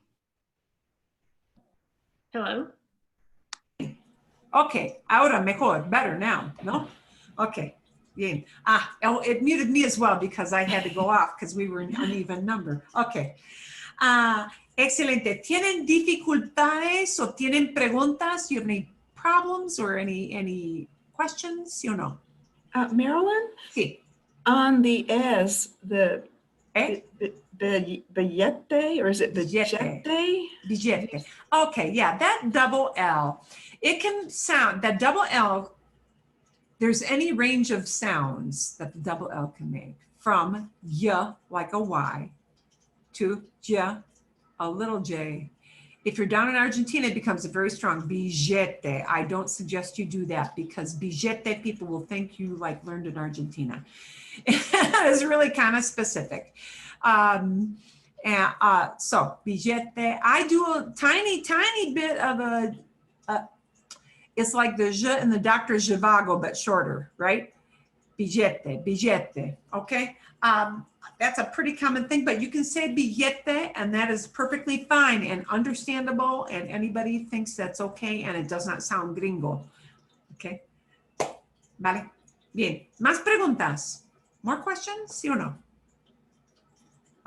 Hello? Okay, ahora mejor, better now, no? Okay, bien. It muted me as well because I had to go off because we were in uneven number. Okay. Excelente. ¿Tienen dificultades o tienen preguntas? Do you have any problems or any questions? ¿Sí o no? Marilyn, Sí. on the S, the Eh? billete, or is it Billete. billete? Billete. Okay, yeah, that double L. It can sound, that double L, there's any range of sounds that the double L can make. From y, like a Y, to j, a little j. If you're down in Argentina, it becomes a very strong billete. I don't suggest you do that because billete people will think you like learned in Argentina. It's really kind of specific. So billete, I do a tiny bit of it's like the je in the Dr. Zhivago, but shorter, right? Billete, okay? That's a pretty common thing, but you can say billete, and that is perfectly fine and understandable, and anybody thinks that's okay, and it does not sound gringo, okay? Vale, bien. Más preguntas? More questions, sí o no?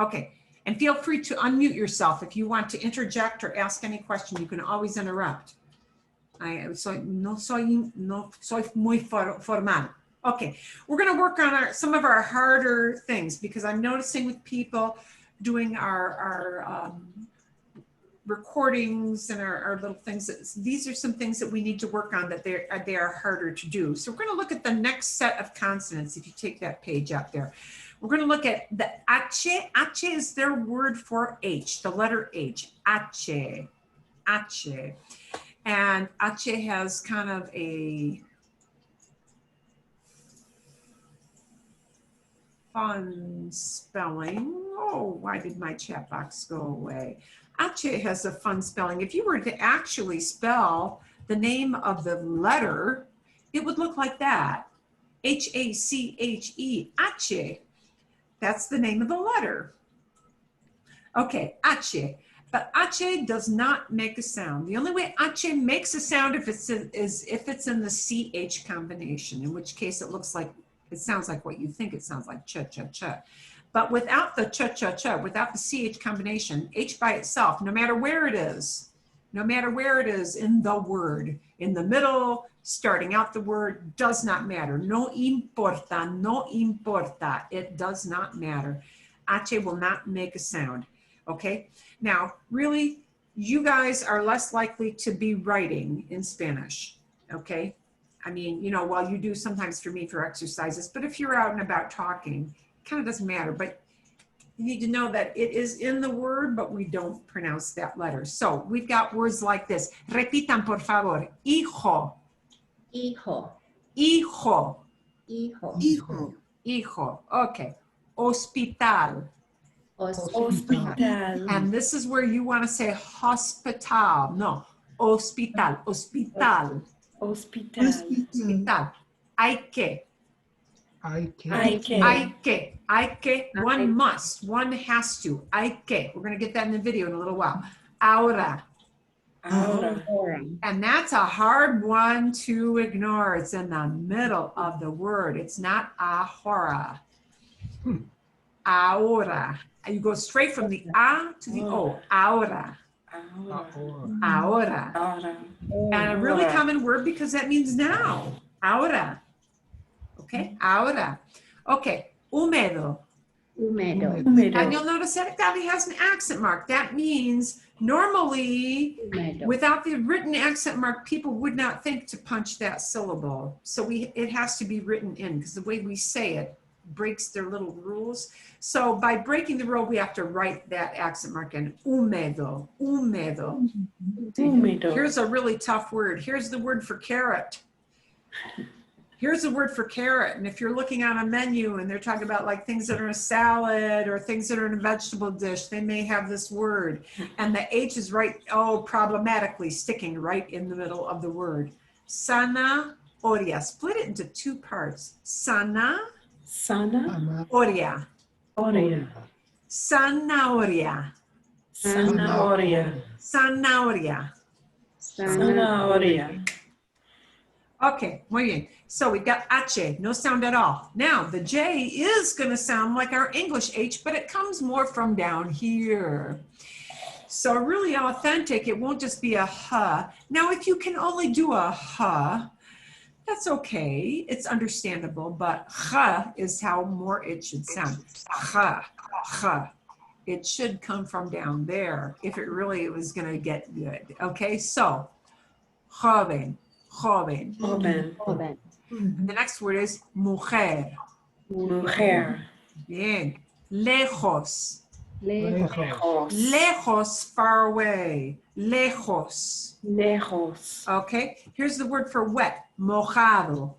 Okay, and feel free to unmute yourself if you want to interject or ask any question. You can always interrupt. No soy muy formal. Okay, we're going to work on some of our harder things because I'm noticing with people doing our recordings and our little things, these are some things that we need to work on that they are harder to do. So we're going to look at the next set of consonants. If you take that page up there, we're going to look at the H. H is their word for H, the letter H. H. H. And H has kind of a fun spelling. Oh, why did my chat box go away? H has a fun spelling. If you were to actually spell the name of the letter, it would look like that. H-A-C-H-E, H. That's the name of the letter. Okay, H. But H does not make a sound. The only way H makes a sound is if it's in the CH combination, in which case it sounds like what you think it sounds like, cha-cha-cha. But without the cha-cha-cha, without the CH combination, H by itself, no matter where it is in the word, in the middle, starting out the word, does not matter. No importa, no importa. It does not matter. H will not make a sound. Okay, now really, you guys are less likely to be writing in Spanish, okay? I mean, you know, while you do sometimes for me for exercises, but if you're out and about talking, it kind of doesn't matter, but you need to know that it is in the word, but we don't pronounce that letter. So we've got words like this. Repitan, por favor. Hijo, Hijo. hijo, Hijo. Hijo. hijo. Okay. Hospital. Hospital. And this is where you want to say hospital. No, hospital, hospital, Hospital. hospital. Hay que, I can. hay que. One must, one has to. Hay que. We're going to get that in the video in a little while. Ahora. Ahora. And that's a hard one to ignore. It's in the middle of the word. It's not ahora. Ahora. You go straight from the A to the O. Ahora. Ahora. And a really common word because that means now. Ahora. Okay. Ahora. Okay. Húmedo. Húmedo. And you'll notice that it has an accent mark. That means normally, Húmedo. without the written accent mark, people would not think to punch that syllable. So it has to be written in because the way we say it breaks their little rules. So by breaking the rule, we have to write that accent mark in. Húmedo. Húmedo. Here's a really tough word. Here's the word for carrot. Here's the word for carrot. And if you're looking on a menu and they're talking about like things that are in a salad or things that are in a vegetable dish, they may have this word. And the H is right, problematically sticking right in the middle of the word. Zanahoria. Split it into two parts. Zanahoria. Oria. Zanahoria. Zanahoria. Okay, muy bien. So we've got H, no sound at all. Now the J is going to sound like our English H, but it comes more from down here. So really authentic, it won't just be a H. Now if you can only do a H, that's okay. It's understandable, but H is how more it should sound. H. It should come from down there if it really was going to get good. Okay, so joven. And the next word is mujer. Bien. Lejos. Lejos, far away. Lejos. Okay, here's the word for wet. Mojado.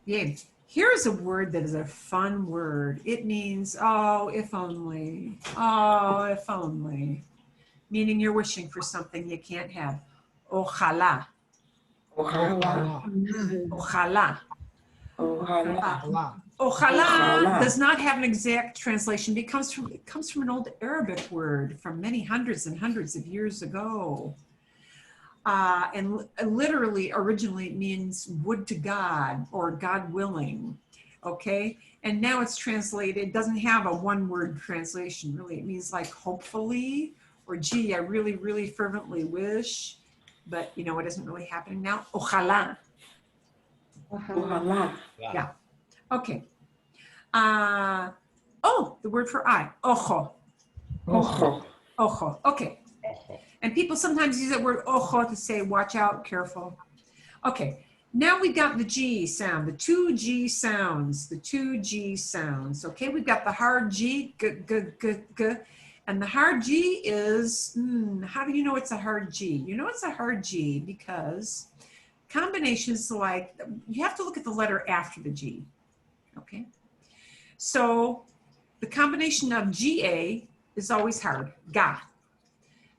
Bien. Here's a word that is a fun word. It means, oh, if only. Oh, if only. Meaning you're wishing for something you can't have. Ojalá. Ojalá. Ojalá does not have an exact translation. It comes from an old Arabic word from many hundreds and hundreds of years ago. And literally, originally, it means would to God or God willing. Okay. And now it's translated, doesn't have a one-word translation, really. It means like hopefully, or gee, I really, really fervently wish. But, you know, it isn't really happening now. Ojalá. Yeah. Okay. The word for eye. Ojo. Okay. And people sometimes use that word ojo to say, watch out, careful. Okay. Now we've got the G sound, the two G sounds, Okay. We've got the hard G, g. And the hard G is, how do you know it's a hard G? You know it's a hard G because combinations like, you have to look at the letter after the G, okay? So the combination of GA is always hard, ga.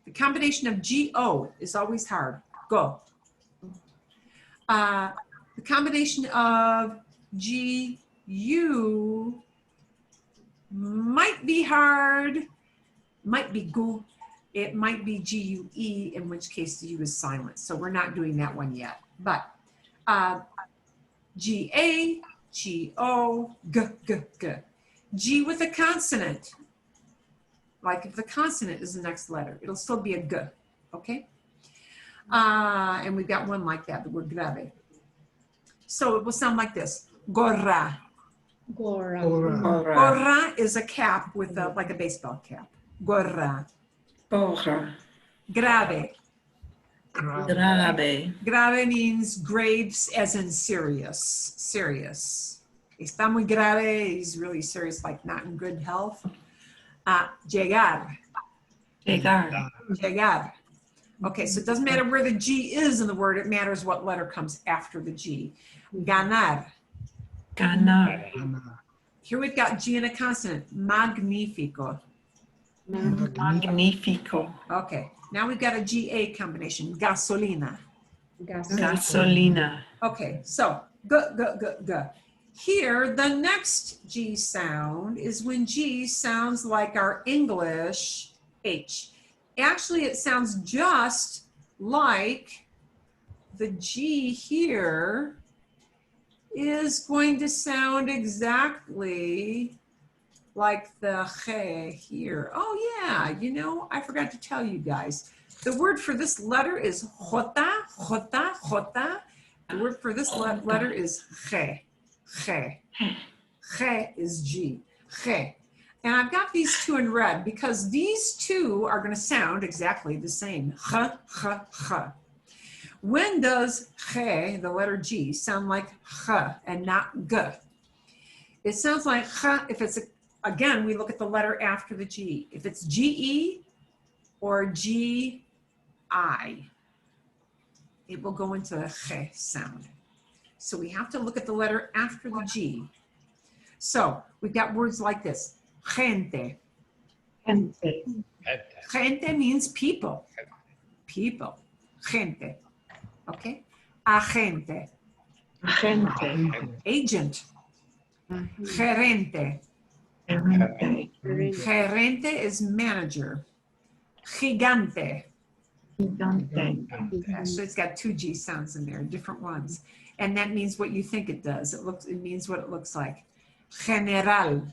The combination of GO is always hard, go. The combination of GU might be hard, might be gu, it might be GUE, in which case the U is silent. So we're not doing that one yet. But GA, GO, G. G with a consonant. Like if the consonant is the next letter, it'll still be a G, okay? And we've got one like that, the word grave. So it will sound like this, gorra. Gorra is a cap with like a baseball cap. Gorra. Grave. Grave means graves as in serious. Está muy grave. He's really serious, like not in good health. Llegar. Llegar. Llegar. Okay, so it doesn't matter where the G is in the word. It matters what letter comes after the G. Ganar. Ganar. Here we've got G and a consonant. Magnifico. Magnifico. Okay, now we've got a GA combination. Gasolina. Gasolina. Okay, so g, g, g, g. Here, the next G sound is when G sounds like our English H. Actually, it sounds just like the G here is going to sound exactly like the che here. Oh yeah, you know, I forgot to tell you guys. The word for this letter is jota, jota, jota. The word for this letter is che, che. Che is G, che. And I've got these two in red because these two are going to sound exactly the same. Ch, ch, ch. When does che, the letter G, sound like ch and not g? It sounds like ch if it's, again, we look at the letter after the G. If it's GE or GI, it will go into the che sound. So we have to look at the letter after the G. So we've got words like this. Gente. Gente. Gente means people. People. Gente. Okay. Agente. Agente. Agent. Gerente. Gerente. Gerente is manager. Gigante. Gigante. So it's got two G sounds in there, different ones. And that means what you think it does. It means what it looks like. General.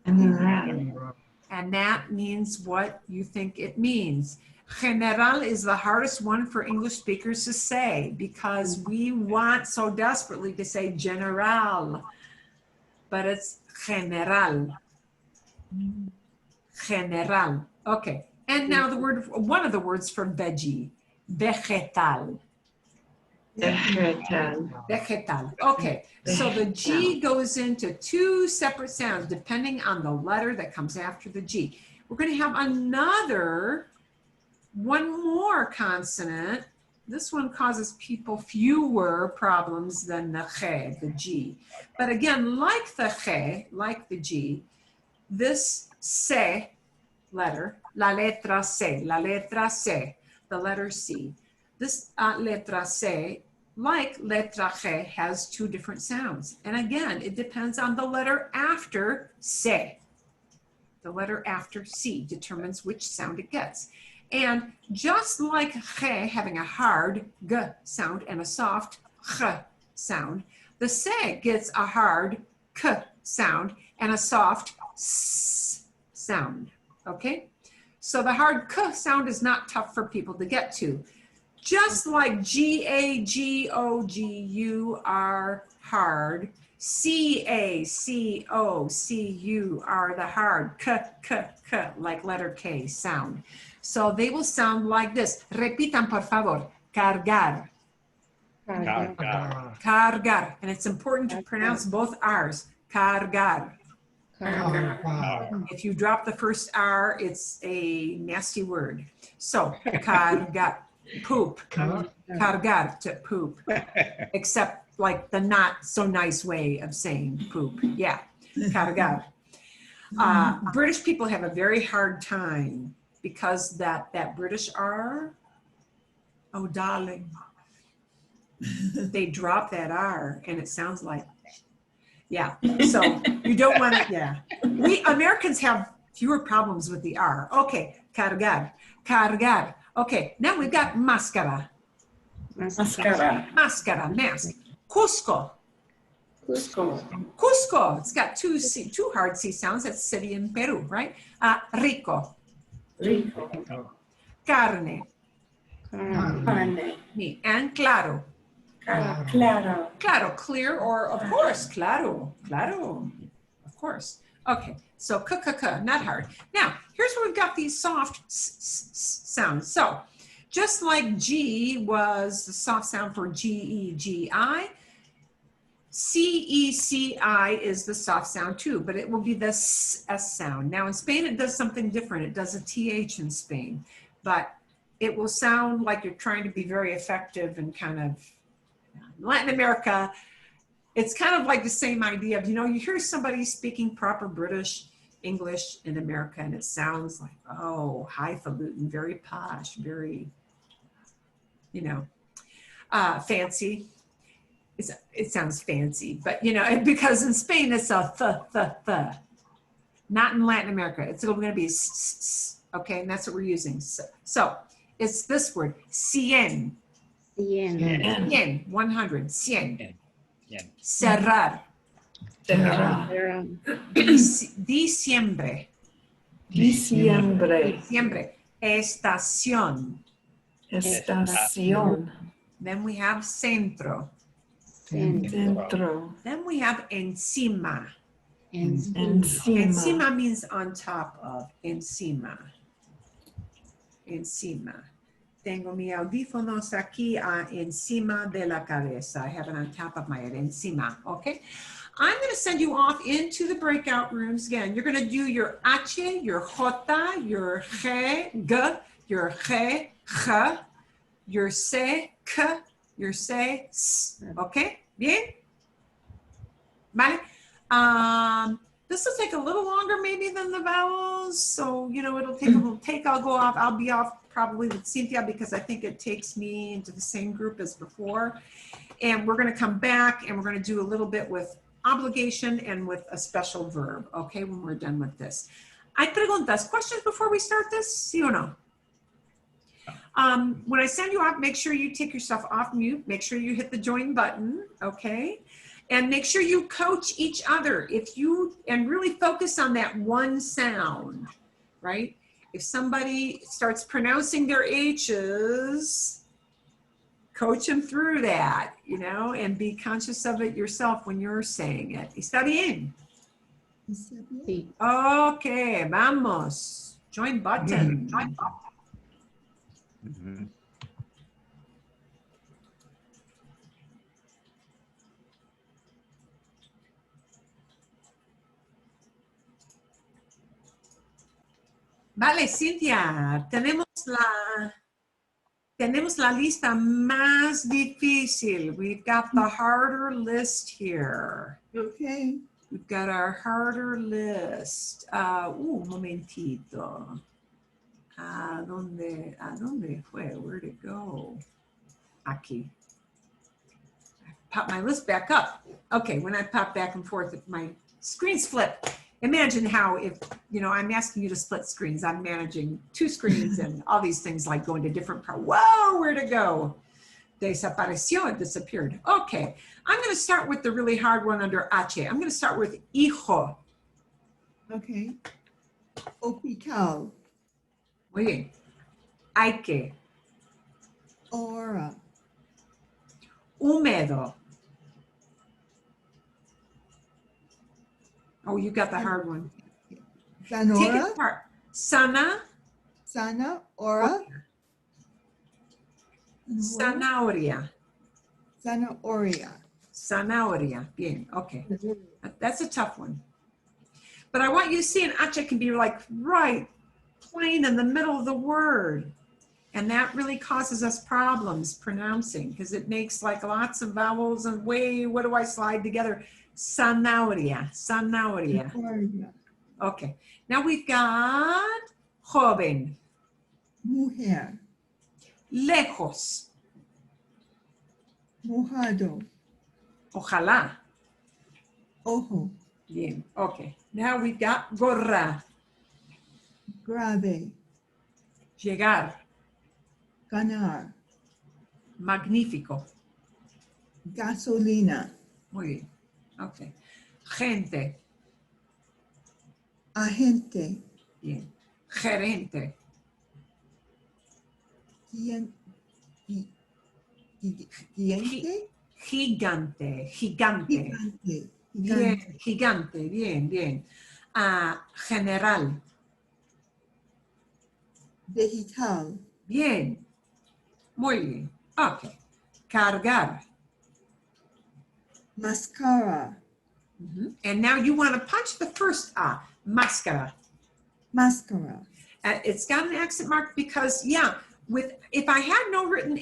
General. And that means what you think it means. General is the hardest one for English speakers to say because we want so desperately to say general, but it's general. General. Okay. And now the word, one of the words for veggie, vegetal. Vegetal. Vegetal. Okay, so the G goes into two separate sounds depending on the letter that comes after the G. We're going to have one more consonant. This one causes people fewer problems than the che, the G. But again, like the che, like the G, this se letter, la letra C, the letter C. This letra C, like letra G, has two different sounds. And again, it depends on the letter after C. The letter after C determines which sound it gets. And just like G having a hard G sound and a soft Ch sound, the C gets a hard K sound and a soft S sound, okay? So the hard K sound is not tough for people to get to. Just like G-A-G-O-G-U are hard, C-A-C-O-C-U are the hard K, like letter K sound. So they will sound like this. Repitan, por favor. Cargar. Cargar. Cargar. And it's important to pronounce both R's. Cargar. If you drop the first R, it's a nasty word. So, cargar, poop. Cargar, to poop. Except like the not so nice way of saying poop. Yeah, cargar. British people have a very hard time because that British R, oh darling, they drop that R and it sounds like, yeah, so you don't want to, yeah. We Americans have fewer problems with the R. Okay, cargar, cargar. Okay, now we've got máscara. Máscara. Máscara, mask. Cusco. Cusco. Cusco, it's got two hard C sounds. That's city in Peru, right? Rico. Rico. Carne. Carne. And claro. Claro. Claro, clear, or of course, claro, claro, of course. Okay, so k, not hard. Now, here's where we've got these soft sounds. So, just like G was the soft sound for G-E-G-I, C-E-C-I is the soft sound too, but it will be the S sound. Now in Spain, it does something different. It does a TH in Spain, but it will sound like you're trying to be very effective and kind of, Latin America, it's kind of like the same idea of, you hear somebody speaking proper British English in America and it sounds like, oh, highfalutin, very posh, very, fancy. It sounds fancy, but because in Spain it's a th. Not in Latin America. It's going to be okay, and that's what we're using. So it's this word, cien. Cien, 100, cien. Cerrar. Diciembre. Estación. Then we have centro. Then we have encima. Encima means on top of. Encima. Tengo mi audífonos aquí encima de la cabeza. I have it on top of my head. Encima. Okay. I'm going to send you off into the breakout rooms again. You're going to do your H, your J, your G, your G, J, your C, K, your C, S. Okay. Bien? Vale? This will take a little longer maybe than the vowels. So, it'll take a little I'll go off. I'll be off probably with Cynthia because I think it takes me into the same group as before. And we're going to come back and we're going to do a little bit with obligation and with a special verb. Okay, when we're done with this. Hay preguntas, questions before we start this? Sí o no? When I send you off, make sure you take yourself off mute. Make sure you hit the join button, okay? And make sure you coach each other and really focus on that one sound, right? If somebody starts pronouncing their H's, coach them through that, and be conscious of it yourself when you're saying it. ¿Está bien? Okay, vamos. Join button. Join button. Mm-hmm. Vale, Cintia, tenemos la lista más difícil. We've got the harder list here. Okay. We've got our harder list. Un momentito. ¿A dónde fue? Where'd it go? Aquí. I pop my list back up. Okay, when I pop back and forth, my screens flip. Imagine how if, I'm asking you to split screens, I'm managing 2 screens and all these things like going to different parts. Whoa, where'd it go? Desapareció, it disappeared. Okay, I'm going to start with the really hard one under H. I'm going to start with hijo. Okay. Hospital. Muy bien. Hay que. Hora. Húmedo. Oh, you got the hard one. Take it Zanora. apart. Sana. Sana. Hora. Zanahoria. Zanahoria. Zanahoria. Bien. Okay. That's a tough one. But I want you to see an H can be like right plain in the middle of the word. And that really causes us problems pronouncing because it makes like lots of vowels and what do I slide together? Zanahoria. Zanahoria. Okay. Now we've got joven. Mujer. Lejos. Mojado. Ojalá. Ojo. Bien. Okay. Now we've got gorra. Grave. Llegar. Ganar. Magnífico. Gasolina. Muy bien. Okay. Gente. Agente. Bien. Gerente. Diente. Gigante. Gigante. Gigante. Bien. Gigante. Bien, bien. General. Digital. Bien. Muy bien. Ok. Cargar. mascara, And now you want to punch the first mascara. mascara, It's got an accent mark because, yeah, if I had no written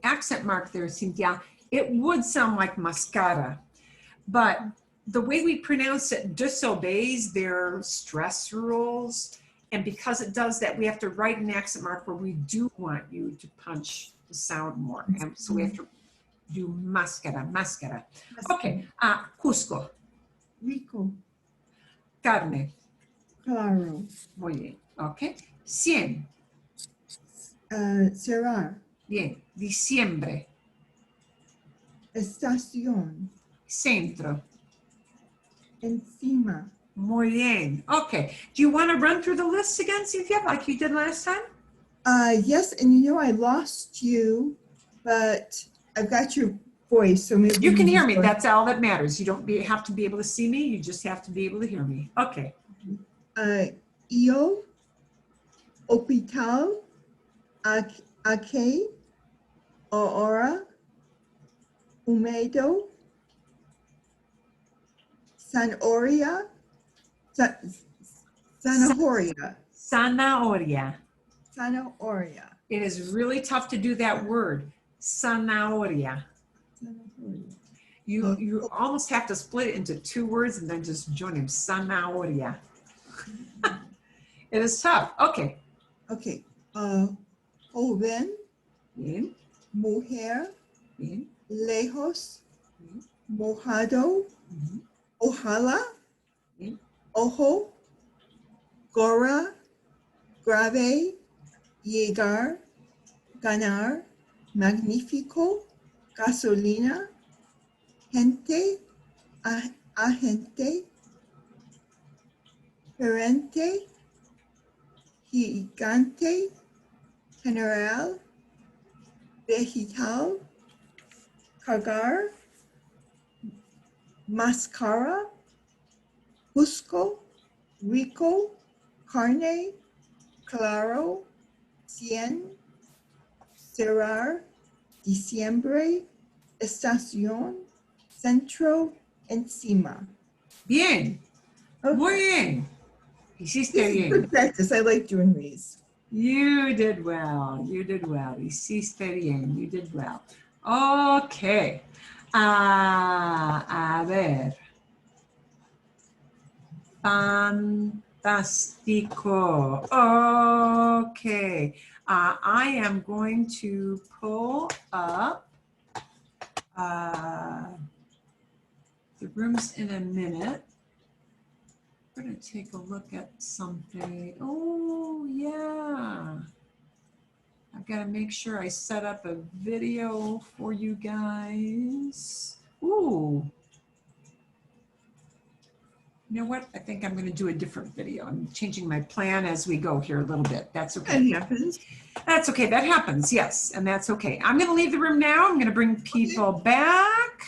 accent mark there, Cynthia, it would sound like mascara. But the way we pronounce it disobeys their stress rules. And because it does that, we have to write an accent mark where we do want you to punch the sound more. And so we have to do mascara, mascara. Okay, Cusco, rico, carne, claro, muy bien. Okay, 100, cerrar, bien. Diciembre, estación, centro, encima. muy bien. Okay, do you want to run through the lists again, Cynthia, like you did last time? Yes, and you know I lost you, but I've got your voice, so maybe You can hear just me. go- That's all that matters. You don't have to be able to see me. You just have to be able to hear me. Okay. Io, hospital, aquí, ahora, húmedo, zanahoria, zanahoria, Zanahoria. zanahoria, It is really tough to do that word. Zanahoria. zanahoria. You almost have to split it into two words and then just join them. Zanahoria. It is tough. Okay. Okay, joven, Bien, mujer, bien. lejos, mojado, ojalá, Bien. ojo, gora, grave, llegar, ganar, magnífico, gasolina, gente, agente, gerente, gigante, general, vegetal, cargar, mascara, Cusco, rico, carne, claro, 100, cerrar, diciembre, estación, centro, encima. Bien. Okay. Muy bien. Hiciste This is bien. good practice. I like doing these. You did well. You did well. Hiciste bien. You did well. Okay. A ver. Fantástico. Okay. I am going to pull up the rooms in a minute. We're going to take a look at something. Oh, yeah. I've got to make sure I set up a video for you guys. Ooh. You know what? I think I'm going to do a different video. I'm changing my plan as we go here a little bit. That's okay. That happens. That's okay. That happens. Yes. And that's okay. I'm going to leave the room now. I'm going to bring people back.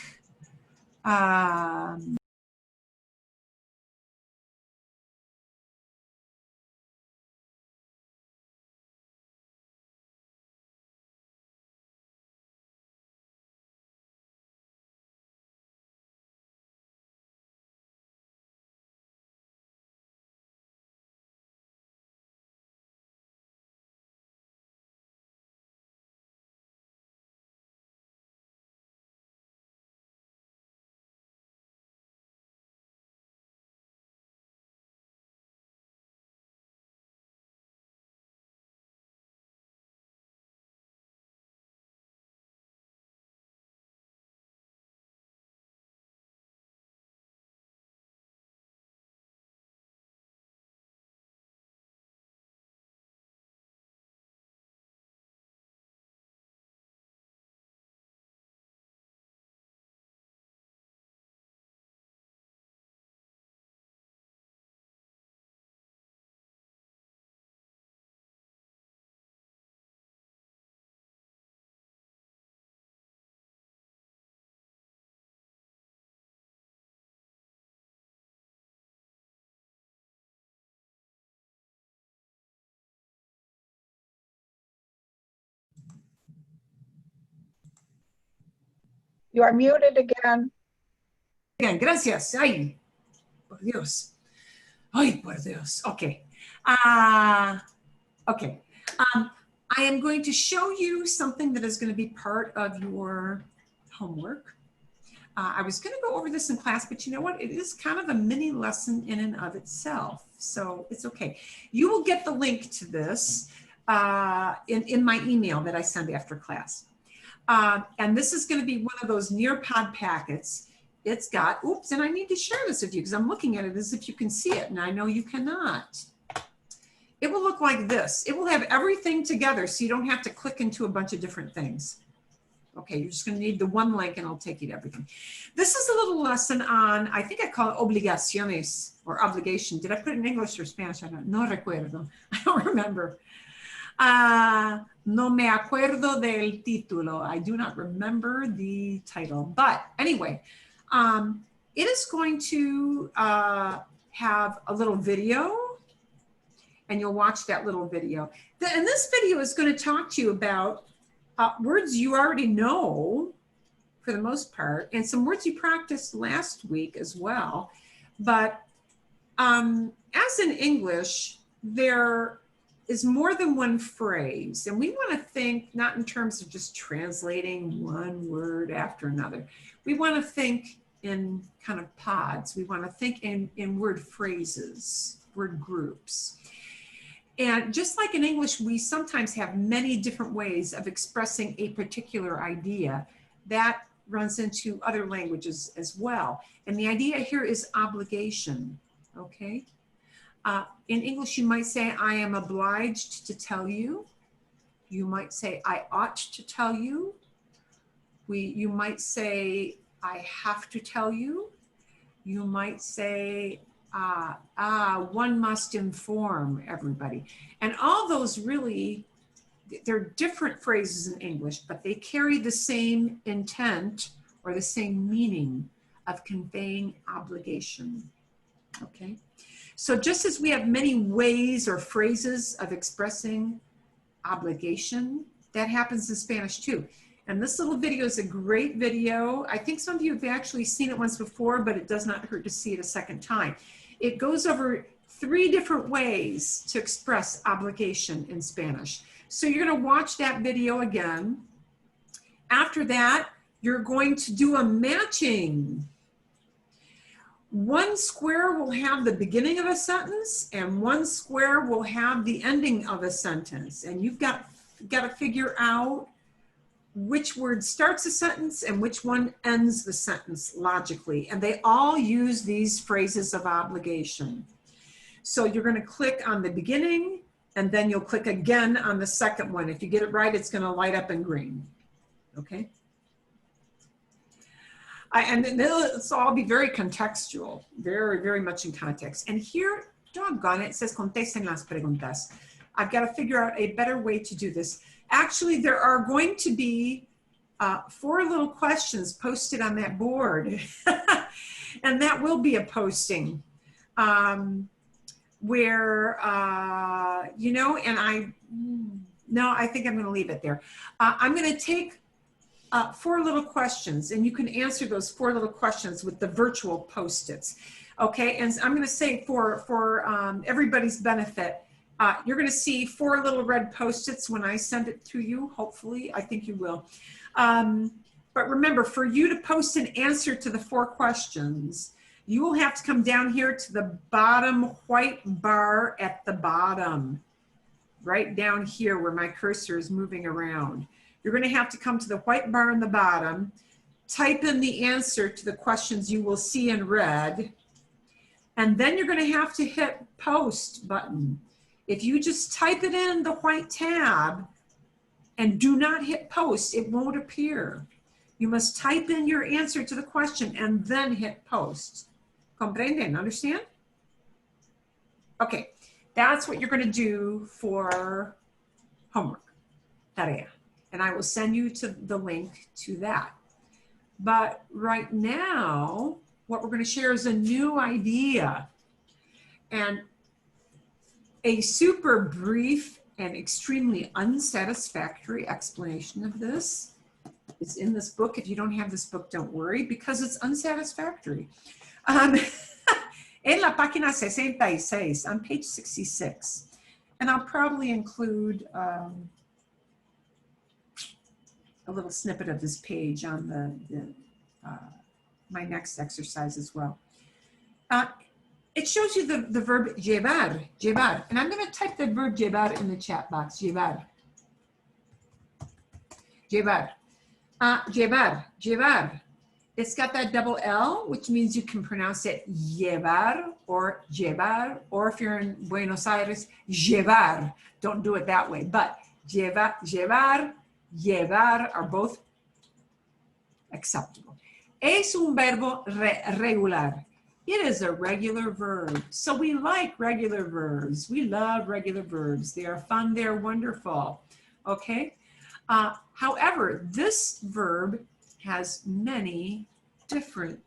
You are muted again. bien, gracias. Ay, por Dios. Ay, por Dios. Okay. Okay. I am going to show you something that is going to be part of your homework. I was going to go over this in class, but you know what? It is kind of a mini lesson in and of itself. So it's okay. You will get the link to this in my email that I send after class. And this is going to be one of those Nearpod packets. It's got, oops, and I need to share this with you because I'm looking at it as if you can see it, and I know you cannot. It will look like this. It will have everything together so you don't have to click into a bunch of different things. Okay, you're just going to need the one link and I'll take you to everything. This is a little lesson on, I think I call it obligaciones or obligation. Did I put it in English or Spanish? I don't, no recuerdo. I don't remember. No me acuerdo del título. I do not remember the title. But anyway, it is going to have a little video. And you'll watch that little video. And this video is going to talk to you about words you already know for the most part, and some words you practiced last week as well. But as in English, there is more than one phrase. And we want to think not in terms of just translating one word after another. We want to think in kind of pods. We want to think in word phrases, word groups. And just like in English, we sometimes have many different ways of expressing a particular idea. That runs into other languages as well. And the idea here is obligation, okay? In English, you might say, I am obliged to tell you. You might say, I ought to tell you. You might say, I have to tell you. You might say, one must inform everybody. And all those really, they're different phrases in English, but they carry the same intent or the same meaning of conveying obligation, okay? So just as we have many ways or phrases of expressing obligation, that happens in Spanish too. And this little video is a great video. I think some of you have actually seen it once before, but it does not hurt to see it a second time. It goes over 3 different ways to express obligation in Spanish. So you're going to watch that video again. After that, you're going to do a matching. One square will have the beginning of a sentence and one square will have the ending of a sentence. And you've got to figure out which word starts a sentence and which one ends the sentence logically. And they all use these phrases of obligation. So you're going to click on the beginning and then you'll click again on the second one. If you get it right, it's going to light up in green. Okay. And then this will all be very contextual, very, very much in context. And here, doggone it, says contesten las preguntas. I've got to figure out a better way to do this. Actually, there are going to be 4 little questions posted on that board. And that will be a posting where, you know, and I think I'm going to leave it there. I'm going to take 4 little questions and you can answer those 4 little questions with the virtual Post-its. Okay, and I'm going to say for everybody's benefit, you're going to see 4 little red Post-its when I send it to you. Hopefully, I think you will. But remember, for you to post an answer to the 4 questions, you will have to come down here to the bottom white bar at the bottom, right down here where my cursor is moving around. You're going to have to come to the white bar in the bottom, type in the answer to the questions you will see in red, and then you're going to have to hit post button. If you just type it in the white tab and do not hit post, it won't appear. You must type in your answer to the question and then hit post. Comprenden? Understand? Okay, that's what you're going to do for homework, tarea. And I will send you to the link to that. But right now, what we're going to share is a new idea. And a super brief and extremely unsatisfactory explanation of this is in this book. If you don't have this book, don't worry, because it's unsatisfactory. En la página 66, on page 66. And I'll probably include a little snippet of this page on my next exercise as well. It shows you the verb llevar, llevar. And I'm going to type the verb llevar in the chat box, llevar. Llevar. Llevar, llevar. It's got that double L, which means you can pronounce it llevar, or if you're in Buenos Aires, llevar. Don't do it that way, but llevar, llevar are both acceptable. Es un verbo regular. It is a regular verb. So we like regular verbs. We love regular verbs. They are fun, they're wonderful. Okay? However, this verb has many different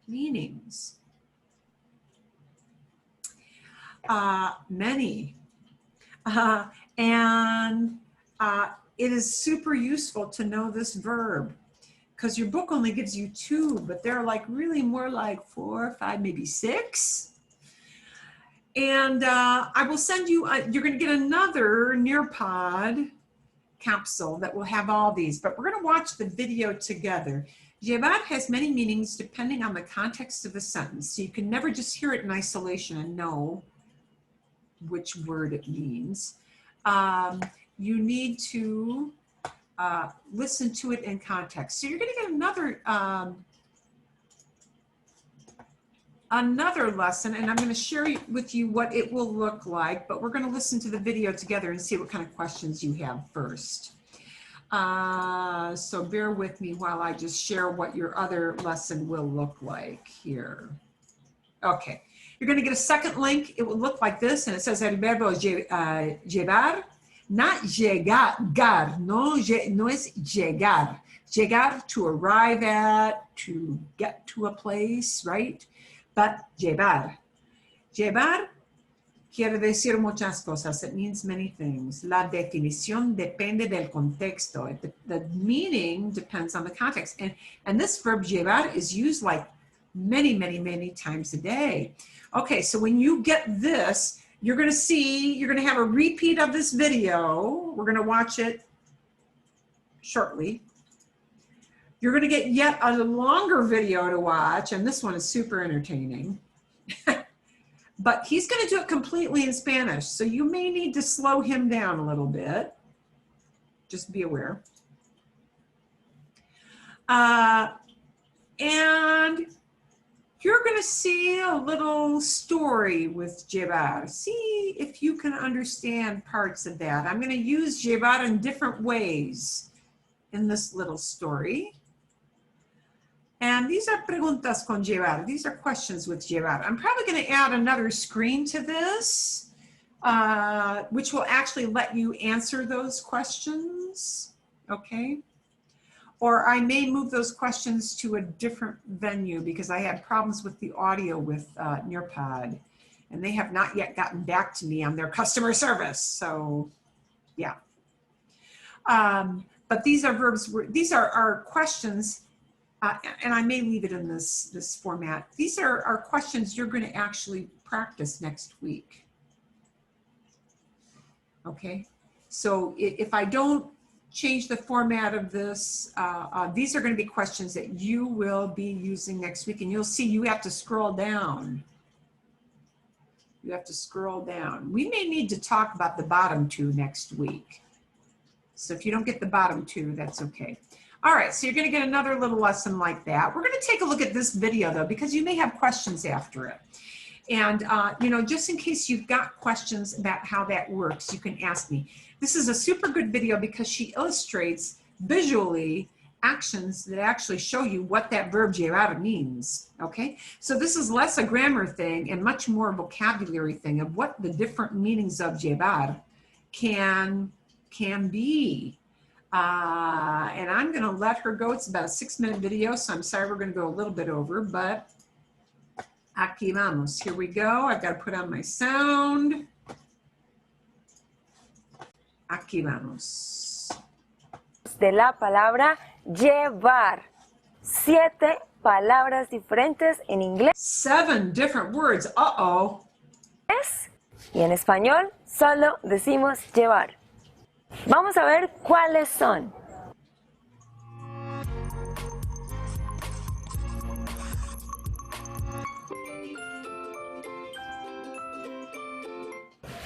meanings. Many. It is super useful to know this verb, because your book only gives you 2, but they're like really more like 4, 5, maybe 6. And I will send you, you're going to get another Nearpod capsule that will have all these, but we're going to watch the video together. Llevar has many meanings depending on the context of the sentence, so you can never just hear it in isolation and know which word it means. You need to listen to it in context. So you're going to get another lesson, and I'm going to share with you what it will look like, but we're going to listen to the video together and see what kind of questions you have first. So bear with me while I just share what your other lesson will look like here. Okay, you're going to get a second link. It will look like this, and it says el verbo llevar, not llegar, no es llegar. Llegar, to arrive at, to get to a place, right? But llevar. Llevar quiere decir muchas cosas. It means many things. La definición depende del contexto. The meaning depends on the context. And this verb llevar is used like many, many, many times a day. Okay, so when you get this, you're going to have a repeat of this video. We're going to watch it shortly. You're going to get yet a longer video to watch, and this one is super entertaining. But he's going to do it completely in Spanish, so you may need to slow him down a little bit. Just be aware. And you're going to see a little story with llevar. See if you can understand parts of that. I'm going to use llevar in different ways in this little story. And these are preguntas con llevar. These are questions with llevar. I'm probably going to add another screen to this, which will actually let you answer those questions, okay? Or I may move those questions to a different venue because I had problems with the audio with Nearpod, and they have not yet gotten back to me on their customer service, so yeah. But these are verbs, these are questions, and I may leave it in this format. These are questions you're going to actually practice next week. Okay, so if I don't change the format of this, these are going to be questions that you will be using next week, and you'll see you have to scroll down. You have to scroll down. We may need to talk about the bottom 2 next week. So if you don't get the bottom 2, that's okay. All right, so you're going to get another little lesson like that. We're going to take a look at this video though, because you may have questions after it. And you know, just in case you've got questions about how that works, you can ask me. This is a super good video because she illustrates visually actions that actually show you what that verb llevar means, okay? So this is less a grammar thing and much more a vocabulary thing of what the different meanings of llevar can be. And I'm gonna let her go. It's about a 6-minute video, so I'm sorry we're gonna go a little bit over, but aquí vamos. Here we go. I've got to put on my sound. Aquí vamos. De la palabra llevar. 7 palabras diferentes en inglés 7 different words. Uh-oh. y en español solo decimos llevar. Vamos a ver cuáles son.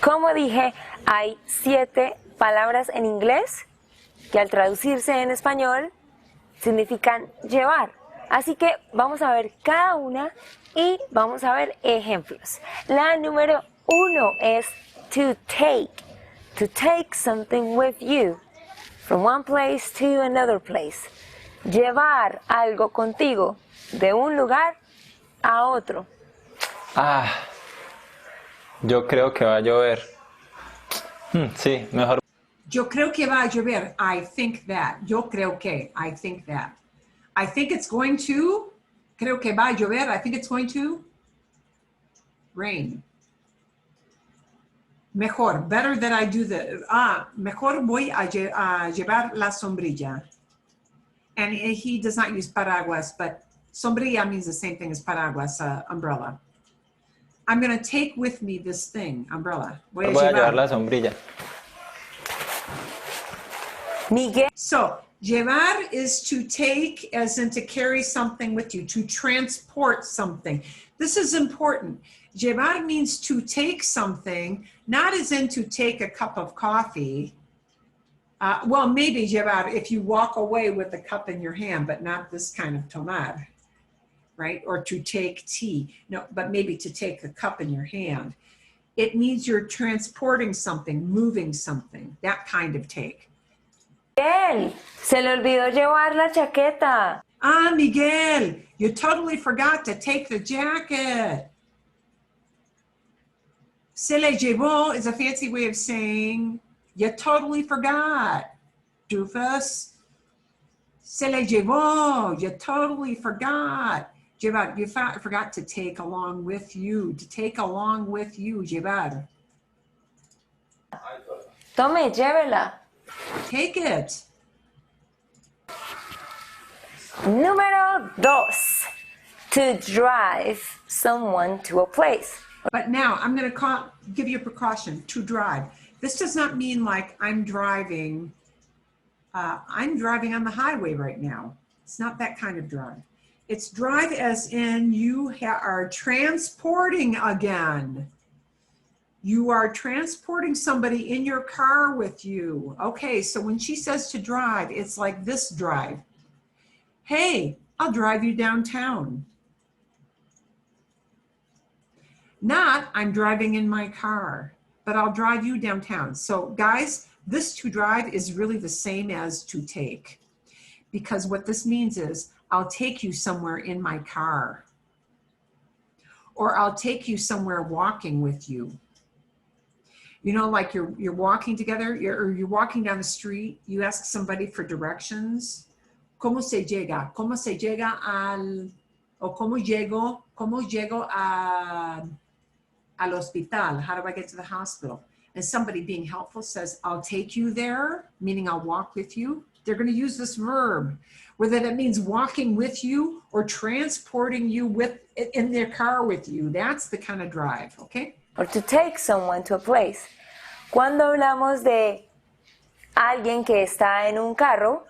Como dije, hay 7 palabras en inglés que al traducirse en español significan llevar. Así que vamos a ver cada una y vamos a ver ejemplos. La número 1 es to take. To take something with you from one place to another place. Llevar algo contigo de un lugar a otro. Ah, yo creo que va a llover. Sí, mejor. Yo creo que va a llover. I think that. Yo creo que. I think that. I think it's going to. Creo que va a llover. I think it's going to rain. Mejor. Better that I do the. Mejor voy a llevar la sombrilla. And he does not use paraguas, but sombrilla means the same thing as paraguas, umbrella. I'm going to take with me this thing, umbrella. Voy a llevar la sombrilla. Miguel. So, llevar is to take, as in to carry something with you, to transport something. This is important. Llevar means to take something, not as in to take a cup of coffee. Well, maybe llevar if you walk away with a cup in your hand, but not this kind of tomar, right? Or to take tea. No, but maybe to take a cup in your hand. It means you're transporting something, moving something, that kind of take. Miguel, se le olvidó llevar la chaqueta. Miguel, you totally forgot to take the jacket. Se le llevó is a fancy way of saying you totally forgot. Doofus. Se le llevó, you totally forgot. Llevar, you forgot to take along with you. To take along with you, llevar. Tome, llévela. Take it. Número 2. To drive someone to a place. But now I'm going to give you a precaution, to drive. This does not mean like I'm driving on the highway right now. It's not that kind of drive. It's drive as in you are transporting again. You are transporting somebody in your car with you. Okay, so when she says to drive, it's like this drive. Hey, I'll drive you downtown. Not, I'm driving in my car, but I'll drive you downtown. So guys, this to drive is really the same as to take. Because what this means is, I'll take you somewhere in my car. Or I'll take you somewhere walking with you. You know, like you're walking together, or you're walking down the street, you ask somebody for directions. ¿Cómo se llega? ¿Cómo se llega o cómo llego al hospital? How do I get to the hospital? And somebody being helpful says, I'll take you there, meaning I'll walk with you. They're going to use this verb, whether that means walking with you or transporting you in their car with you. That's the kind of drive, okay? Or to take someone to a place. Cuando hablamos de alguien que está en un carro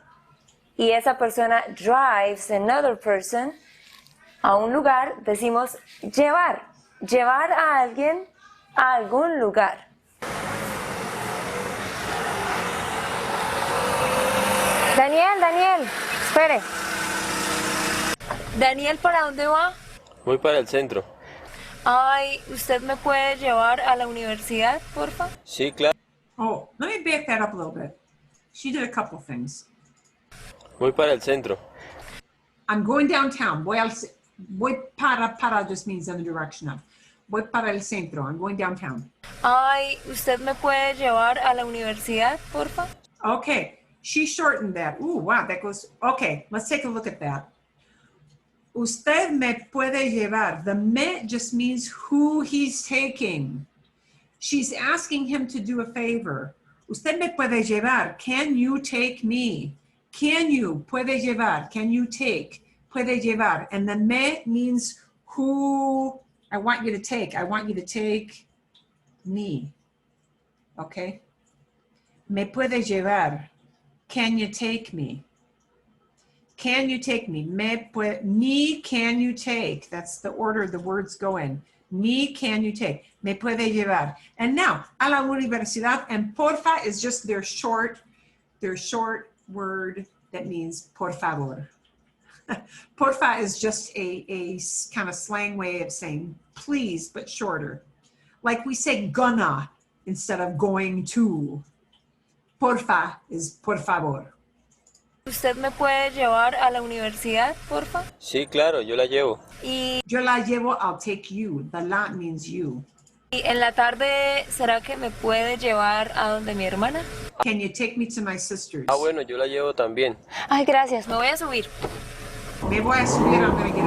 y esa persona drives another person a un lugar, decimos llevar. Llevar a alguien a algún lugar. Daniel, espere. Daniel, ¿para dónde va? Voy para el centro. Ay, ¿usted me puede llevar a la universidad, porfa? Sí, claro. Oh, let me back that up a little bit. She did a couple things. Voy para el centro. I'm going downtown. Voy para just means in the direction of. Voy para el centro. I'm going downtown. Ay, ¿usted me puede llevar a la universidad, porfa? Okay, she shortened that. Ooh, wow, that goes. Okay, let's take a look at that. Usted me puede llevar. The me just means who he's taking. She's asking him to do a favor. Usted me puede llevar. Can you take me? Can you, puede llevar, can you take, puede llevar. And the me means who I want you to take. I want you to take me, okay? Me puede llevar. Can you take me? Can you take me? Me, can you take? That's the order the words go in. Me, can you take? Me puede llevar. And now, a la universidad, and porfa is just their short word that means por favor. Porfa is just a kind of slang way of saying please, but shorter. Like we say gonna instead of going to. Porfa is por favor. ¿Usted me puede llevar a la universidad, porfa? Sí, claro, yo la llevo. Y Yo la llevo, I'll take you. The la means you. en la tarde, ¿será que me puede llevar a donde mi hermana? Can you take me to my sister's? Ah, bueno, yo la llevo también. Ay, gracias, me voy a subir. Me voy a subir, I'm gonna get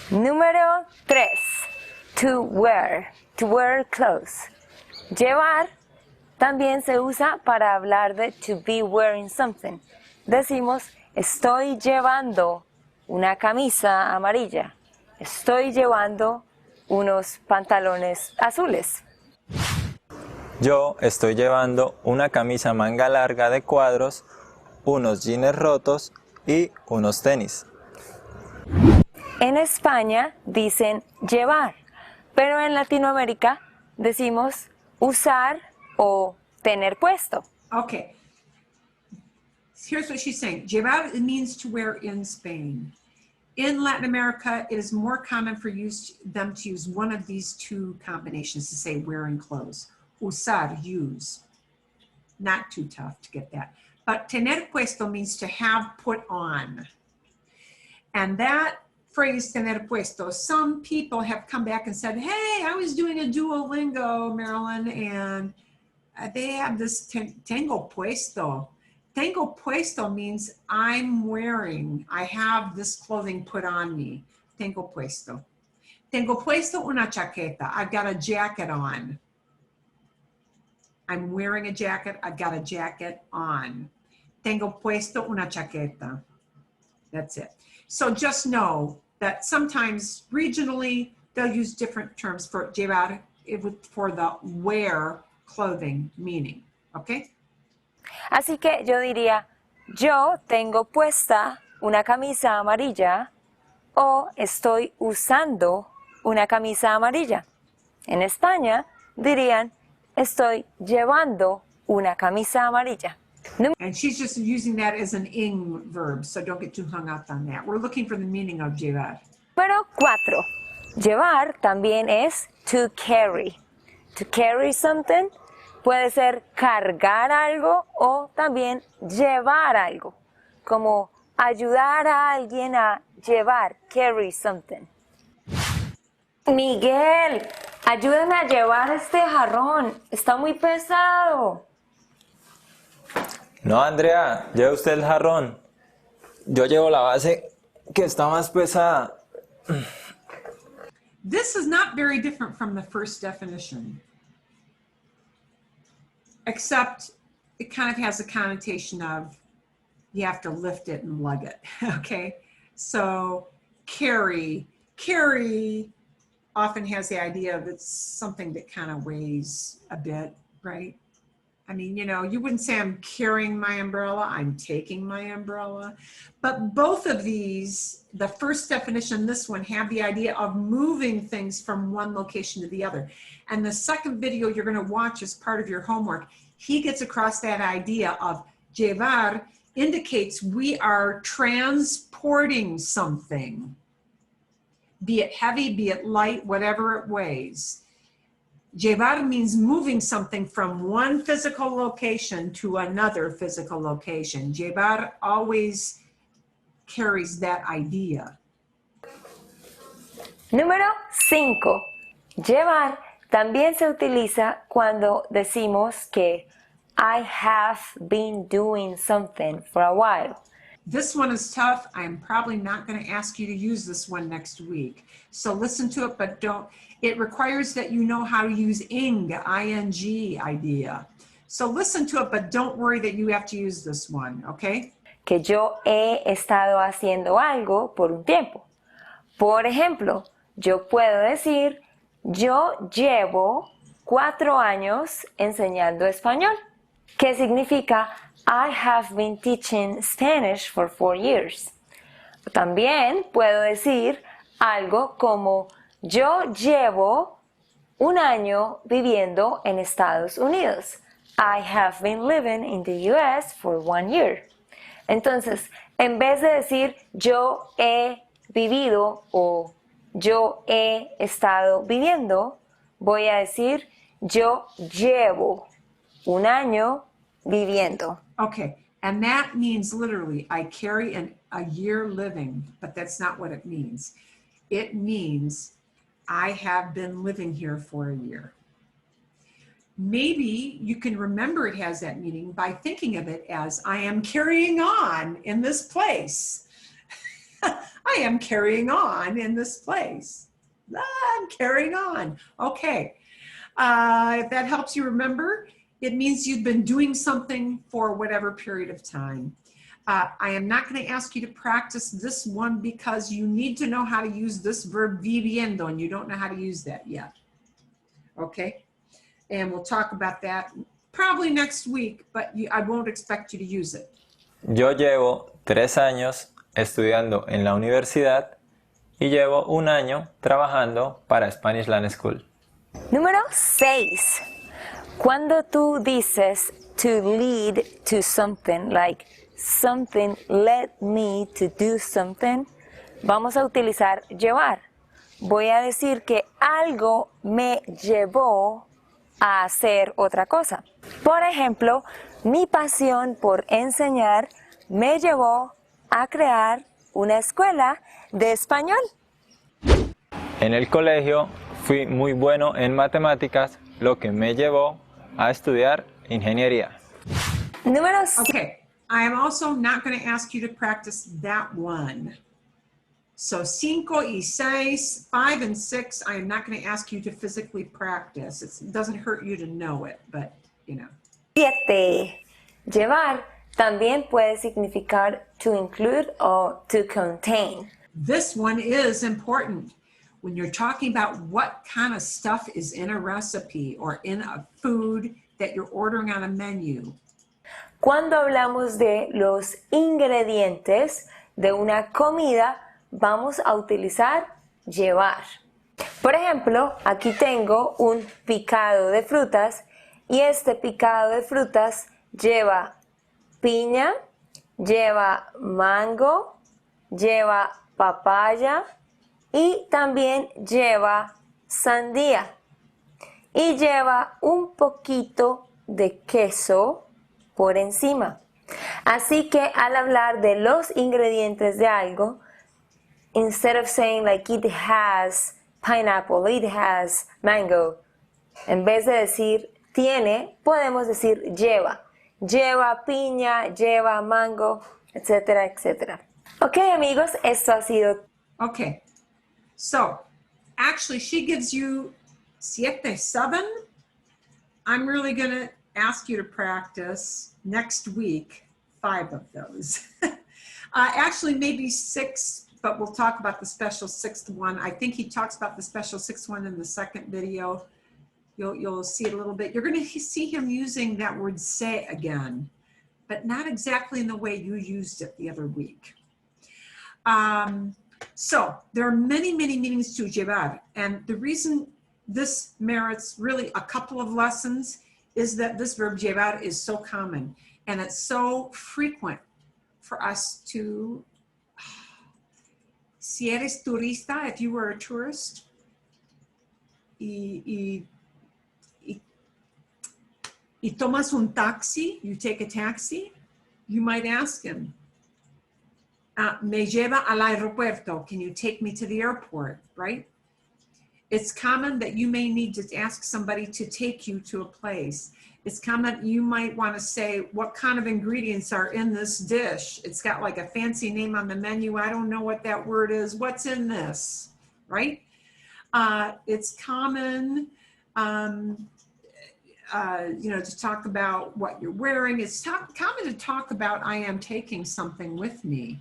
in. Número 3. To wear clothes. Llevar también se usa para hablar de to be wearing something. Decimos, estoy llevando una camisa amarilla. Estoy llevando unos pantalones azules. Yo estoy llevando una camisa manga larga de cuadros, unos jeans rotos y unos tenis. En España dicen llevar, pero en Latinoamérica decimos usar o tener puesto. Okay. Here's what she's saying. Llevar, it means to wear in Spain. In Latin America, it is more common for them to use one of these two combinations to say wearing clothes. Usar, use. Not too tough to get that. But tener puesto means to have put on. And that phrase, tener puesto, some people have come back and said, hey, I was doing a Duolingo, Marilyn, and they have this tengo puesto. Tengo puesto means I'm wearing, I have this clothing put on me. Tengo puesto. Tengo puesto una chaqueta. I've got a jacket on. I'm wearing a jacket. I've got a jacket on. Tengo puesto una chaqueta. That's it. So just know that sometimes regionally, they'll use different terms for llevar, for the wear clothing meaning, okay? Así que yo diría, yo tengo puesta una camisa amarilla o estoy usando una camisa amarilla. En España dirían, estoy llevando una camisa amarilla. And she's just using that as an ing verb, so don't get too hung up on that. We're looking for the meaning of llevar. Número 4. Llevar también es to carry. To carry something puede ser cargar algo o también llevar algo, como ayudar a alguien a llevar, carry something. Miguel, ayúdame a llevar este jarrón, está muy pesado. No, Andrea, lleve usted el jarrón. Yo llevo la base que está más pesada. This is not very different from the first definition, except it kind of has a connotation of you have to lift it and lug it, okay? So carry often has the idea of it's something that kind of weighs a bit, right? I mean, you know, you wouldn't say I'm carrying my umbrella, I'm taking my umbrella. But both of these, the first definition, this one, have the idea of moving things from one location to the other. And the second video you're going to watch as part of your homework, he gets across that idea of llevar indicates we are transporting something, be it heavy, be it light, whatever it weighs. Llevar means moving something from one physical location to another physical location. Llevar always carries that idea. Número 5. Llevar también se utiliza cuando decimos que I have been doing something for a while. This one is tough. I'm probably not going to ask you to use this one next week. So listen to it, but don't. It requires that you know how to use ing, I-N-G idea. So listen to it, but don't worry that you have to use this one, okay? que yo he estado haciendo algo por un tiempo. Por ejemplo, yo puedo decir, yo llevo 4 años enseñando español, que significa I have been teaching Spanish for 4 years. También puedo decir algo como yo llevo 1 año viviendo en Estados Unidos. I have been living in the US for 1 year. Entonces, en vez de decir yo he vivido o yo he estado viviendo, voy a decir yo llevo 1 año viviendo. Okay, and that means literally, I carry a year living, but that's not what it means. It means I have been living here for a year. Maybe you can remember it has that meaning by thinking of it as I am carrying on in this place. I am carrying on in this place. I'm carrying on. Okay, if that helps you remember, it means you've been doing something for whatever period of time. I am not going to ask you to practice this one because you need to know how to use this verb viviendo, and you don't know how to use that yet. Okay? And we'll talk about that probably next week, but I won't expect you to use it. Yo llevo 3 años estudiando en la universidad y llevo 1 año trabajando para Spanish Land School. Número 6. Cuando tú dices to lead to something, like something led me to do something, vamos a utilizar llevar. Voy a decir que algo me llevó a hacer otra cosa. Por ejemplo, mi pasión por enseñar me llevó a crear una escuela de español. En el colegio fui muy bueno en matemáticas, lo que me llevó a estudiar ingeniería. Número 7. Okay, I am also not going to ask you to practice that one. So 5 y 6, 5 and 6, I am not going to ask you to physically practice. It doesn't hurt you to know it, but you know. 7. Llevar también puede significar to include or to contain. This one is important. When you're talking about what kind of stuff is in a recipe or in a food that you're ordering on a menu. Cuando hablamos de los ingredientes de una comida, vamos a utilizar llevar. Por ejemplo, aquí tengo un picado de frutas y este picado de frutas lleva piña, lleva mango, lleva papaya y también lleva sandía y lleva un poquito de queso por encima. Así que al hablar de los ingredientes de algo, instead of saying like it has pineapple, it has mango, en vez de decir tiene, podemos decir lleva. Lleva piña, lleva mango, etcétera, etcétera. Ok, amigos, esto ha sido. Okay, so actually she gives you 7. I'm really going to ask you to practice next week 5 of those. Actually, maybe 6, but we'll talk about the special 6th one. I think he talks about the special 6th one in the second video. You'll see it a little bit. You're going to see him using that word say again, but not exactly in the way you used it the other week. So there are many, many meanings to llevar. And the reason this merits really a couple of lessons is that this verb llevar is so common and it's so frequent for us to, si eres turista, if you were a tourist, y tomas un taxi, you take a taxi, you might ask him, me lleva al aeropuerto, can you take me to the airport, right? It's common that you may need to ask somebody to take you to a place. It's common you might want to say, what kind of ingredients are in this dish? It's got like a fancy name on the menu. I don't know what that word is. What's in this, right? It's common to talk about what you're wearing. It's common to talk about I am taking something with me.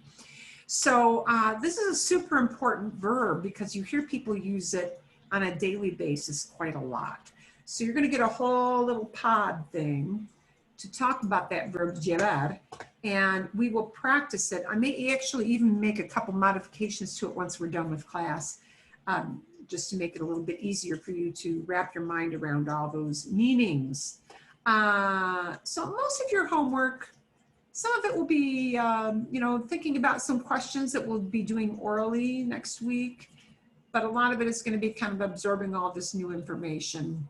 So this is a super important verb because you hear people use it on a daily basis quite a lot. So you're going to get a whole little pod thing to talk about that verb llevar, and we will practice it. I may actually even make a couple modifications to it once we're done with class, just to make it a little bit easier for you to wrap your mind around all those meanings. So most of your homework, some of it will be, thinking about some questions that we'll be doing orally next week, but a lot of it is going to be kind of absorbing all this new information.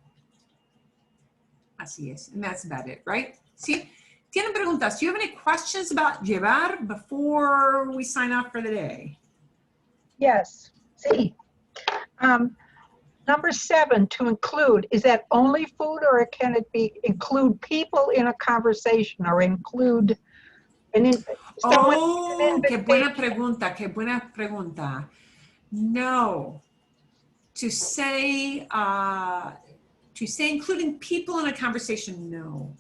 Así es, and that's about it, right? ¿Sí? ¿Tienen preguntas? Do you have any questions about llevar before we sign off for the day? Yes. See. Number 7, to include, is that only food, or can it be include people in a conversation, or include someone? Oh, qué buena pregunta, qué buena pregunta. No. To say including people in a conversation, no.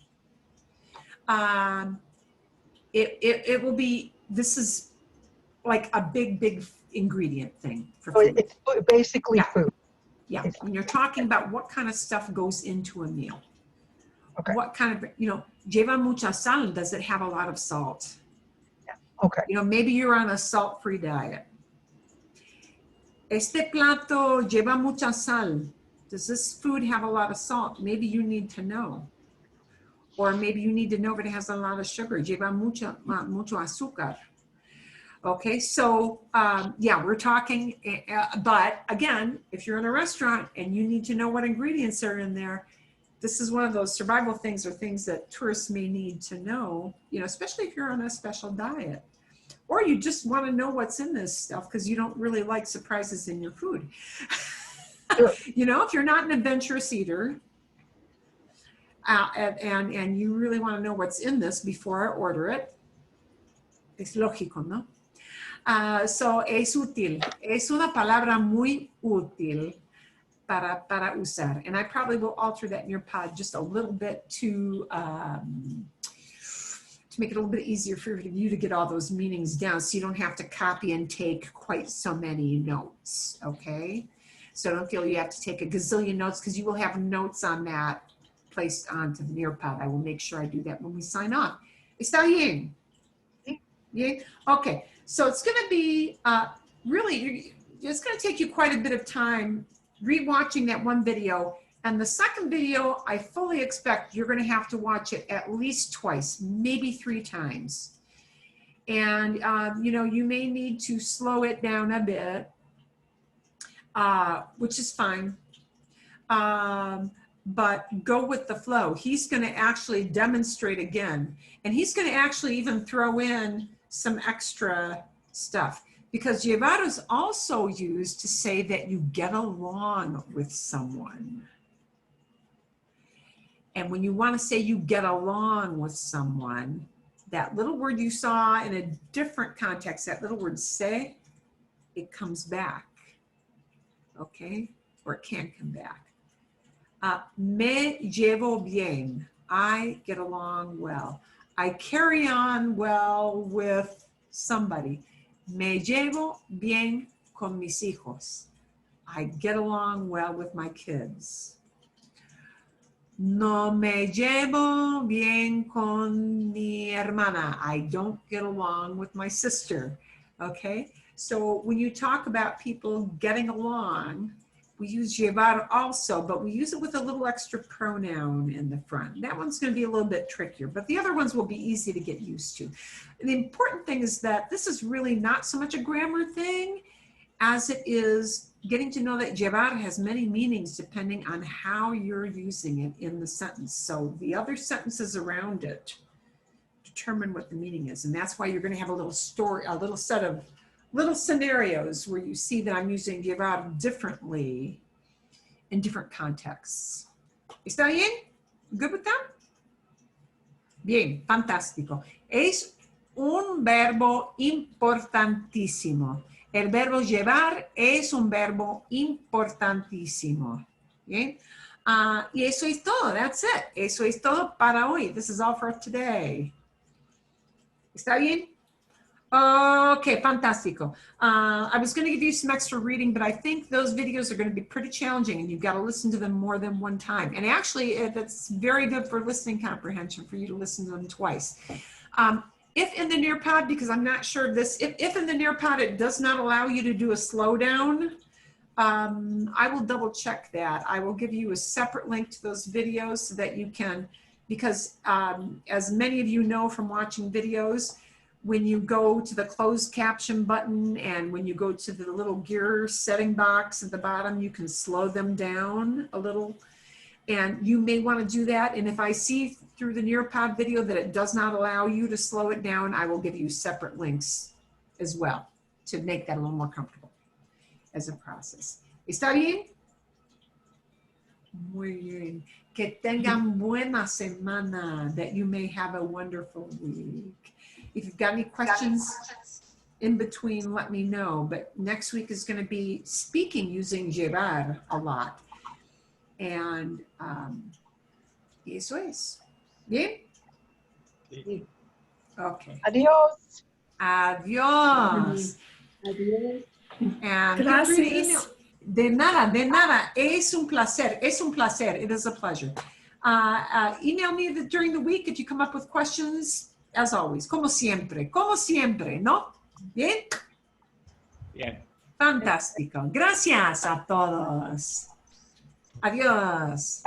It will be, this is like a big ingredient thing for food. It's basically food. Yeah, when you're talking about what kind of stuff goes into a meal. Okay. What kind of, lleva mucha sal, does it have a lot of salt? Yeah. Okay. Maybe you're on a salt-free diet. Este plato lleva mucha sal. Does this food have a lot of salt? Maybe you need to know. Or maybe you need to know if it has a lot of sugar. Lleva mucho azúcar. Okay, so we're talking, but again, if you're in a restaurant and you need to know what ingredients are in there, this is one of those survival things or things that tourists may need to know, especially if you're on a special diet. Or you just want to know what's in this stuff because you don't really like surprises in your food. If you're not an adventurous eater and you really want to know what's in this before I order it, es lógico, ¿no? So es útil. Es una palabra muy útil para usar. And I probably will alter that in your pod just a little bit to make it a little bit easier for you to get all those meanings down so you don't have to copy and take quite so many notes, okay? So don't feel you have to take a gazillion notes because you will have notes on that placed onto the Nearpod. I will make sure I do that when we sign off. ¿Está bien? Yeah? Okay, so it's going to be really, it's going to take you quite a bit of time rewatching that one video. And the second video, I fully expect you're going to have to watch it at least twice, maybe 3 times. And, you may need to slow it down a bit, which is fine. But go with the flow. He's going to actually demonstrate again. And he's going to actually even throw in some extra stuff. Because llevar is also used to say that you get along with someone. And when you want to say you get along with someone, that little word you saw in a different context, that little word se, it comes back, okay? Or it can come back. Me llevo bien, I get along well. I carry on well with somebody. Me llevo bien con mis hijos. I get along well with my kids. No me llevo bien con mi hermana. I don't get along with my sister, okay? So when you talk about people getting along, we use llevar also, but we use it with a little extra pronoun in the front. That one's going to be a little bit trickier, but the other ones will be easy to get used to. And the important thing is that this is really not so much a grammar thing as it is getting to know that llevar has many meanings depending on how you're using it in the sentence. So the other sentences around it determine what the meaning is. And that's why you're going to have a little story, a little set of little scenarios where you see that I'm using llevar differently in different contexts. ¿Está bien? Good with that? Bien, fantástico. Es un verbo importantísimo. El verbo llevar es un verbo importantísimo. Bien. Y eso es todo. That's it. Eso es todo para hoy. This is all for today. ¿Está bien? Okay, fantastico. I was going to give you some extra reading, but I think those videos are going to be pretty challenging and you've got to listen to them more than one time. And actually, that's very good for listening comprehension for you to listen to them twice. If in the Nearpod, because I'm not sure of this, if in the Nearpod it does not allow you to do a slowdown, I will double check that. I will give you a separate link to those videos so that you can, because as many of you know from watching videos, when you go to the closed caption button and when you go to the little gear setting box at the bottom, you can slow them down a little. And you may want to do that. And if I see through the Nearpod video that it does not allow you to slow it down, I will give you separate links as well to make that a little more comfortable as a process. ¿Está bien? Muy bien. Que tengan buena semana, that you may have a wonderful week. If you've got any questions in between, let me know. But next week is going to be speaking using llevar a lot. And eso es. Bien? Sí. Okay. Adios. Adiós. Adiós. And feel free to Gracias. email. De nada, de nada. Es un placer. Es un placer. It is a pleasure. Email me during the week if you come up with questions. As always, como siempre, ¿no? Bien. Bien. Fantástico. Gracias a todos. Adiós.